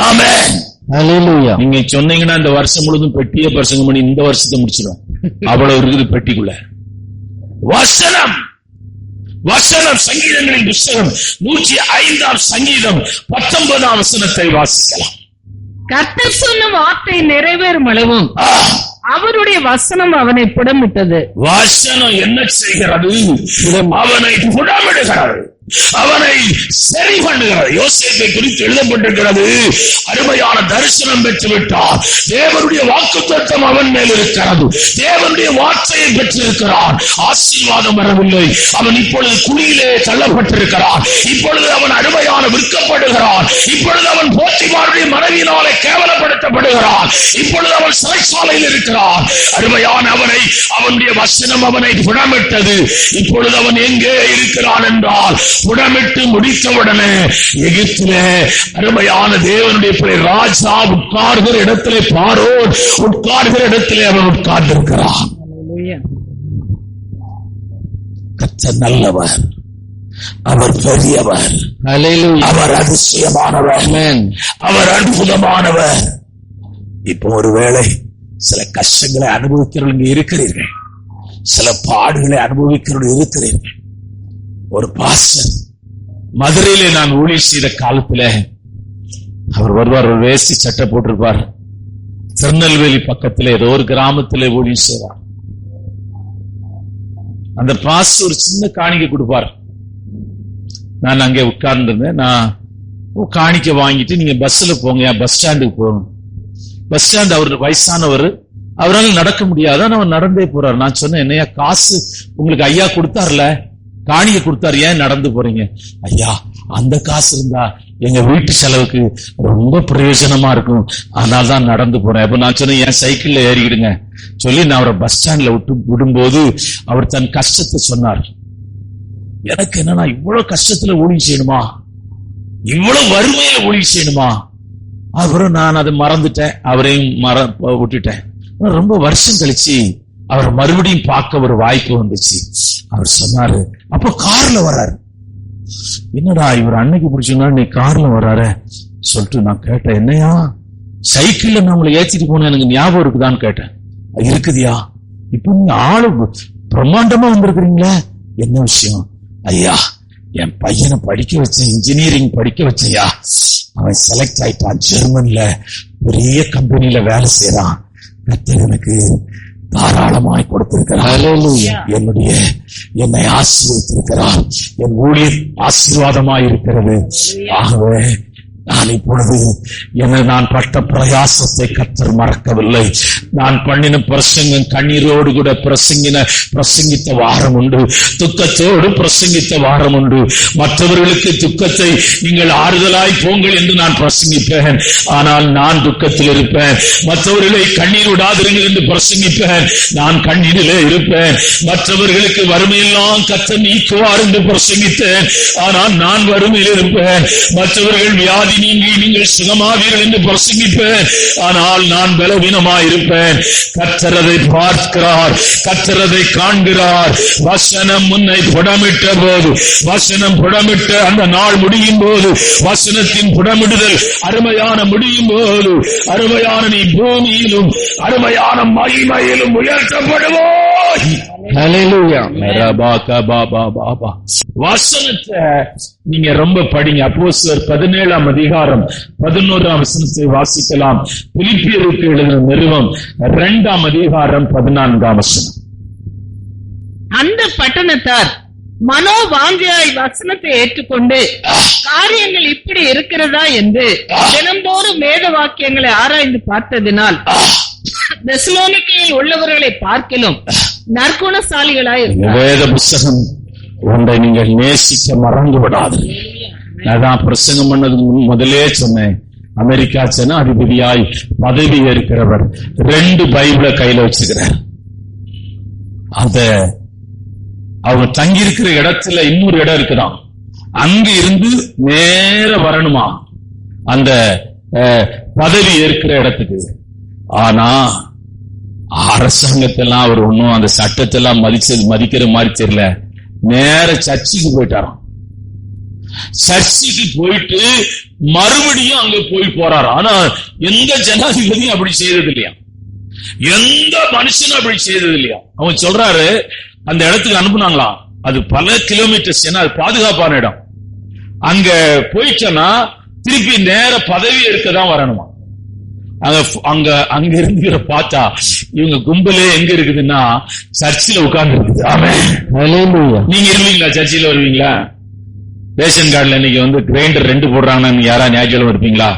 ஆமென். ஹல்லேலூயா. நீங்க சொன்னீங்கன்னா இந்த வருஷம் முழுதும் பெட்டியே பிரசங்கம் பண்ணி இந்த வருஷத்தை முடிச்சிடும். அவ்வளவு இருக்குது பெட்டிக்குள்ள. வசனம் வசனம். சங்கீதங்களின் புத்தகம் 105ஆம் சங்கீதம் 19ஆம் வசனத்தை வாசிக்கலாம். கர்த்தர் சொன்ன வார்த்தை நிறைவேறும் அளவும் அவருடைய வசனம் அவனை புடமிட்டது. வசனம் என்ன செய்கிறது? அவனை புடமிடுகிறது, அவனை சரி பண்ணுகிறது. யோசேப்பை குறித்து எழுதப்பட்டிருக்கிறது, அருமையான தரிசனம் பெற்று விட்டார், தேவனுடைய வாக்குத்தத்தம் அவன் மேல் இருக்கிறது, தேவனுடைய வார்த்தையை பெற்றிருக்கிறான், ஆசீர்வாதம் வரவில்லை, அவன் இப்பொழுது குழியிலே தள்ளப்பட்டிருக்கிறான், இப்பொழுது அவன் அருமையான விற்கப்படுகிறான், இப்பொழுது அவன் போத்திபாருடைய மனைவியினாலே கேவலப்படுத்தப்படுகிறான், இப்பொழுது அவன் சிறைச்சாலையில் இருக்கிறான். அருமையான அவனை, அவனுடைய வசனம் அவனை புடமிட்டது. இப்பொழுது அவன் எங்கே இருக்கிறான் என்றால், புடமிட்டு முடித்தவுடனே எகிப்திலே அருமையான தேவனுடைய பிள்ளை ராஜா உட்கார்கிற இடத்திலே, பார்வோன் உட்கார்கிற இடத்திலே அவன் உட்கார்ந்திருக்கிறான். கர்த்தர் நல்லவர், அவர் பெரியவர், அவர் அதிசயமானவர், அவர் அற்புதமானவர். இப்போ ஒருவேளை சில கஷ்டங்களை அனுபவிக்கிறவங்க இருக்கிறீர்கள், சில பாடுகளை அனுபவிக்கிறவர்கள் இருக்கிறீர்கள். ஒரு பாஸ்டர் மதுரையிலே நான் ஊழியர் செய்த காலத்துல அவர் வருவார், ஒரு வேஷ்டி சட்டை போட்டிருப்பார், திருநெல்வேலி பக்கத்துல ஏதோ ஒரு கிராமத்துல ஊழியர் செய்வார். அந்த பாஸ்டர் ஒரு சின்ன காணிக்கை கொடுப்பார். நான் அங்கே உட்கார்ந்து இருந்தேன். நான் காணிக்க வாங்கிட்டு நீங்க பஸ்ல போங்க, பஸ் ஸ்டாண்டுக்கு போகணும். பஸ் ஸ்டாண்ட், அவர் வயசானவர், அவரால் நடக்க முடியாத, அவர் நடந்தே போறாரு. நான் சொன்னேன், என்னையா காசு உங்களுக்கு ஐயா கொடுத்தார்ல, காணிக்க கொடுத்தாரு, ஏன் நடந்து போறீங்க? ஐயா அந்த காசு இருந்தா எங்க வீட்டு செலவுக்கு ரொம்ப பிரயோஜனமா இருக்கும், அதனால தான் நடந்து போறேன். அப்ப நான் சொன்னேன், என் சைக்கிள்ல ஏறிக்கிடுங்க சொல்லி நான் அவரை பஸ் ஸ்டாண்ட்ல விடும்போது அவர் தன் கஷ்டத்தை சொன்னார். எனக்கு என்னன்னா, இவ்வளவு கஷ்டத்துல ஊழியம் செய்யணுமா, இவ்வளவு வறுமையில ஊழியம் செய்யணுமா? அப்புறம் நான் அதை மறந்துட்டேன், அவரையும் விட்டுட்டேன். ரொம்ப வருஷம் கழிச்சு அவர் மறுபடியும் பார்க்க ஒரு வாய்ப்பு வந்துச்சு. அவர் சொன்னாரு, அப்ப கார்ல வர்றாரு. என்னடா இவர் அன்னைக்கு பிடிச்சா நீ கார்ல வர்றாரு சொல்லிட்டு நான் கேட்டேன், என்னையா சைக்கிள்ல நான் உங்களை ஏற்றிட்டு போனேன், எனக்கு ஞாபகம் இருக்குதான்னு கேட்டேன். இருக்குதியா, இப்ப நீங்க ஆளு பிரம்மாண்டமா வந்திருக்கிறீங்களே, என்ன விஷயம்? ஐயா என் பையனை படிக்க வச்சேன், இன்ஜினியரிங் படிக்க வச்சையா, அவன் செலக்ட் ஆயிட்டான், ஜெர்மன்ல பெரிய கம்பெனில வேலை செய்யறான், கர்த்தர் எனக்கு தாராளமாய் கொடுத்திருக்கிறார், என்னை ஆசீர்வதித்திருக்கிறார், என் ஊழியர் ஆசீர்வாதமாய் இருக்கிறது. ஆகவே நான் இப்பொழுது நான் பட்ட பிரயாசத்தை கர்த்தர் மறக்கவில்லை. நான் பண்ணின பிரசங்கம் கண்ணீரோடு கூட பிரசங்கித்த வாரம் உண்டு, துக்கத்தோடு பிரசங்கித்த வாரம் உண்டு. மற்றவர்களுக்கு துக்கத்தை நீங்கள் ஆறுதலாய் போங்கள் என்று நான் பிரசங்கிப்பேன். ஆனால் நான் துக்கத்தில் இருப்பேன். மற்றவர்களை கண்ணீர் விடாதிருங்கள் என்று பிரசங்கிப்பேன். நான் கண்ணீரிலே இருப்பேன். மற்றவர்களுக்கு வறுமையெல்லாம் கர்த்தர் நீக்குவார் என்று பிரசங்கித்தேன். ஆனால் நான் வறுமையில் இருப்பேன். மற்றவர்கள் வியாதி நீங்கி நீங்கள் சுகமாவீர்கள் என்று பிரசங்கிப்பேன். ஆனால் நான் பலவீனமாயிருப்பேன். கர்த்தர் அதை பார்க்கிறார், கர்த்தர் அதை காண்கிறார். வசனம் முன்னை புடமிட்ட போது, வசனம் புடமிட்ட அந்த நாள் முடியும் போது, வசனத்தின் புடமிடுதல் அருமையான முடியும் போது, அருமையான நீ பூமியிலும் அருமையான மகிமையிலும் உயர்த்தப்படுவோய். வசனத்தை நீங்க ரொம்ப படிங்க. அப்போஸ்தலர் 17ஆம் அதிகாரம் 11ஆம் வசனத்தை வாசிக்கலாம். பிலிப்பியருக்கு எழுதின நிருபம் 2ஆம் அதிகாரம் 14ஆம் வசனம். அந்த பட்டணத்தார் மனோவாஞ்சையாய் வசனத்தை ஏற்றுக்கொண்டு காரியங்கள் இப்படி இருக்கிறதா என்று தினந்தோறும் வேத வாக்கியங்களை ஆராய்ந்து பார்த்ததினால் தெசலோனிக்கேயில் உள்ளவர்களை பார்க்கிலும் நற்குணசாலிகளாய் வேத புஸ்தகம் ஒன்றை நீங்கள் நேசிக்க மறந்து விடாது. நான் பிரசங்கம் பண்ணதுக்கு முதலே சொன்னேன், அமெரிக்கா ஜனாதிபதியாய் பதவி ஏற்கிறவர் 2 பைபிளை கையில வச்சுக்கிறார். அவங்க தங்கி இருக்கிற இடத்துல இன்னொரு இடம் இருக்குதான், அங்க இருந்து நேர வரணுமா அந்த பதவி ஏற்கிற இடத்துக்கு. ஆனா அரசாங்கத்தெல்லாம் அவர் ஒன்னும் அந்த சட்டத்தெல்லாம் மதிக்கிற மாதிரி தெரியல. நேர சர்ச்சுக்கு போயிட்டாராம். சர்ச்சுக்கு போயிட்டு மறுபடியும் அங்க போறாரு. ஆனா எந்த ஜனாதிபதியும் அப்படி செய்தது இல்லையா, எந்த மனுஷனும் அப்படி செய்தது இல்லையா. அவங்க சொல்றாரு அந்த இடத்துக்கு அனுப்புனாங்களா, அது பல கிலோமீட்டர்ஸ், ஏன்னா அது பாதுகாப்பான இடம். அங்க போயிட்டோன்னா திருப்பி நேர பதவி எடுக்கதான் வரணுமா. அங்க இருந்து பார்த்தா இவங்க கும்பலே எங்க இருக்குதுன்னா சர்ச்சில் உட்கார்ந்து இருக்குது. நீங்க இருவீங்களா? சர்ச்சில் வருவீங்களா? ரேஷன் கார்டுல இன்னைக்கு கிரைண்டர் 2 போடுறாங்கன்னா யாரா ஞாயிற்றுக்கிழமை இருப்பீங்களா?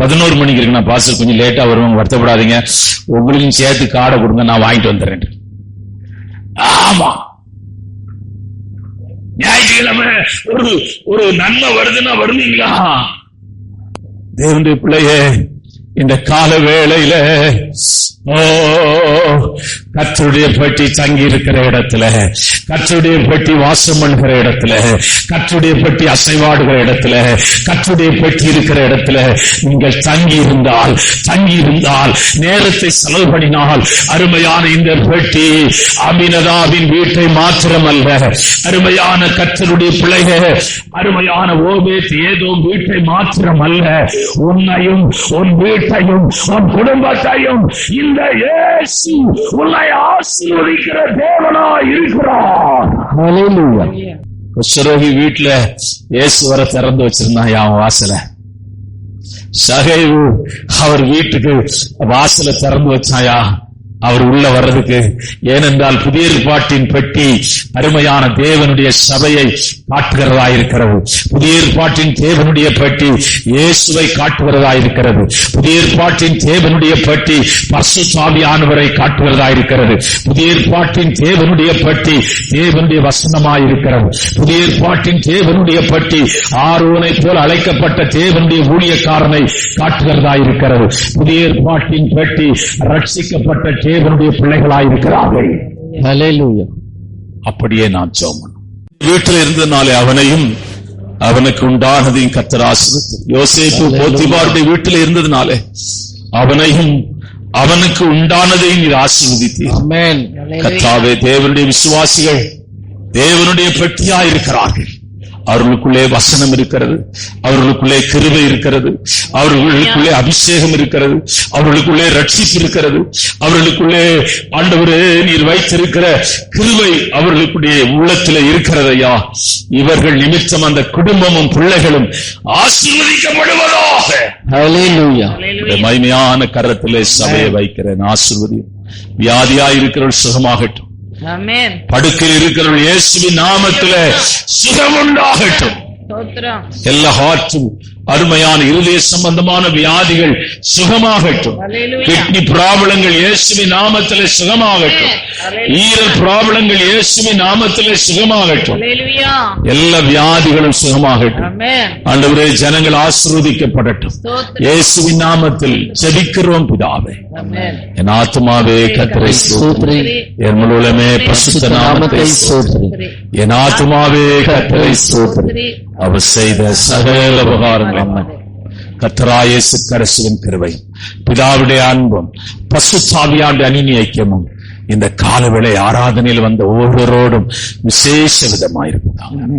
11 மணிக்கு இருக்கு. நான் பாஸ்டர் கொஞ்சம் லேட்டா வருவாங்க, வருத்தப்படாதீங்க, உங்களுக்கும் சேர்த்து கார்டை கொடுங்க, நான் வாங்கிட்டு வந்துடுறேன். ஆமா, ஞாயிற்றுக்கிழமை ஒரு நன்மை வருதுன்னா வருவீங்களா? தேவனுடைய பிள்ளையே, இந்த கால வேளையில கர்த்தருடைய பெட்டி தங்கி இருக்கிற இடத்துல, கர்த்தருடைய பெட்டி வாசம் பண்ணுகிற இடத்துல, கர்த்தருடைய பெட்டி அசைவாடுகிற இடத்துல, கர்த்தருடைய பெட்டி இருக்கிற இடத்துல நீங்கள் தங்கி இருந்தால் நேரத்தை செலவு பண்ணினால் அருமையான இந்த பெட்டி அமினதாவின் வீட்டை மாத்திரமல்ல, அருமையான கர்த்தருடைய பிள்ளைகள், அருமையான ஓபேத் ஏதோம் வீட்டை மாத்திரமல்ல, உன்னையும் உன் வீட்டையும் உன் குடும்பத்தையும் இந்த இயேசு உன்னை ஆசீர்வதிக்கிற தேவனாய் இருக்கிறார். குஷ்டரோகி வீட்டுல இயேசு வர திறந்து வச்சிருந்தான் அவன் வாசல. சகைவு அவர் வீட்டுக்கு வாசல திறந்து வச்சாயா அவர் உள்ள வர்றதுக்கு. ஏனென்றால் புதிய ஏற்பாட்டின் பெட்டி அருமையான தேவனுடைய சபையை காட்டுகிறதாயிருக்கிறது. புதிய ஏற்பாட்டின் தேவனுடைய பெட்டி இயேசுவை காட்டுகிறதாயிருக்கிறது. புதிய ஏற்பாட்டின் தேவனுடைய பெட்டி பரிசுத்த ஆவியானவரை காட்டுகிறதாயிருக்கிறது. புதிய ஏற்பாட்டின் தேவனுடைய பெட்டி தேவனுடைய வசனமாயிருக்கிறது. புதிய ஏற்பாட்டின் தேவனுடைய பெட்டி ஆரோனை போல் அழைக்கப்பட்ட தேவனுடைய ஊழியக்காரனை காட்டுகிறதாயிருக்கிறது. புதிய ஏற்பாட்டின் பெட்டி ரட்சிக்கப்பட்ட தேவனுடைய பிள்ளைகளாயிருக்கிறார்கள். அப்படியே நான் ஜெபம் வீட்டில் இருந்தனாலே அவனையும் அவனுக்கு உண்டானதையும் கர்த்தர் ஆசீர்வதித்தார். யோசேப்பு போத்திபாருடைய வீட்டில் இருந்ததுனாலே அவனையும் அவனுக்கு உண்டானதையும் நீர் ஆசீர்வதித்தீர். ஆமென். கர்த்தாவே, தேவனுடைய விசுவாசிகள் தேவனுடைய பெட்டியாயிருக்கிறார்கள். அவர்களுக்குள்ளே வசனம் இருக்கிறது, அவர்களுக்குள்ளே கிருபை இருக்கிறது, அவர்களுக்குள்ளே அபிஷேகம் இருக்கிறது, அவர்களுக்குள்ளே ரட்சிப்பு இருக்கிறது, அவர்களுக்குள்ளே ஆண்டவரே நீர் வைத்திருக்கிற கிருபை அவர்களுக்குடைய உள்ளத்திலே இருக்கிறதையா. இவர்கள் நிமித்தம் அந்த குடும்பமும் பிள்ளைகளும் ஆசீர்வதிக்கப்படுவதாக. ஹல்லேலூயா. மகிமையான கரத்திலே சபையை வைக்கிறேன். ஆசீர்வதியும். வியாதியாயிருக்கிறவர்கள் சுகமாகட்டும். படுக்கையில் இருக்கிறவர்கள் இயேசுவின் நாமத்திலே சுகம் உண்டாகட்டும். எல்லா ஹார்ட்டும் அருமையான இருதய சம்பந்தமான வியாதிகள் சுகமாகட்டும். கிட்னி ப்ராப்ளங்கள் இயேசுவின் நாமத்திலே சுகமாகட்டும். ஈரல் ப்ராப்ளங்கள் இயேசுவின் நாமத்திலே சுகமாகட்டும். எல்லா வியாதிகளும் சுகமாகட்டும். ஆண்டவரே, ஜனங்கள் ஆசீர்வதிக்கப்படட்டும். இயேசுவின் நாமத்தில் ஜெபிக்கிறோம் பிதாவே. என் ஆத்துமாவே கர்த்தரை ஸ்தோத்திரி, என் முழுவதுமே பரிசுத்த நாமத்தை ஸ்தோத்திரி. என் ஆத்துமாவே கர்த்தரை ஸ்தோத்திரி, அவர் செய்த சகல உபகாரங்கள். கர்த்தராகிய இயேசு கிறிஸ்துவின் கிருபை, பிதாவுடைய அன்பும் பரிசுத்த ஆவியானவருடைய அந்நிய ஐக்கியமும் இந்த காலவேளை ஆராதனையில் வந்த ஒவ்வொருவரோடும் விசேஷ விதமாயிருக்கிறது.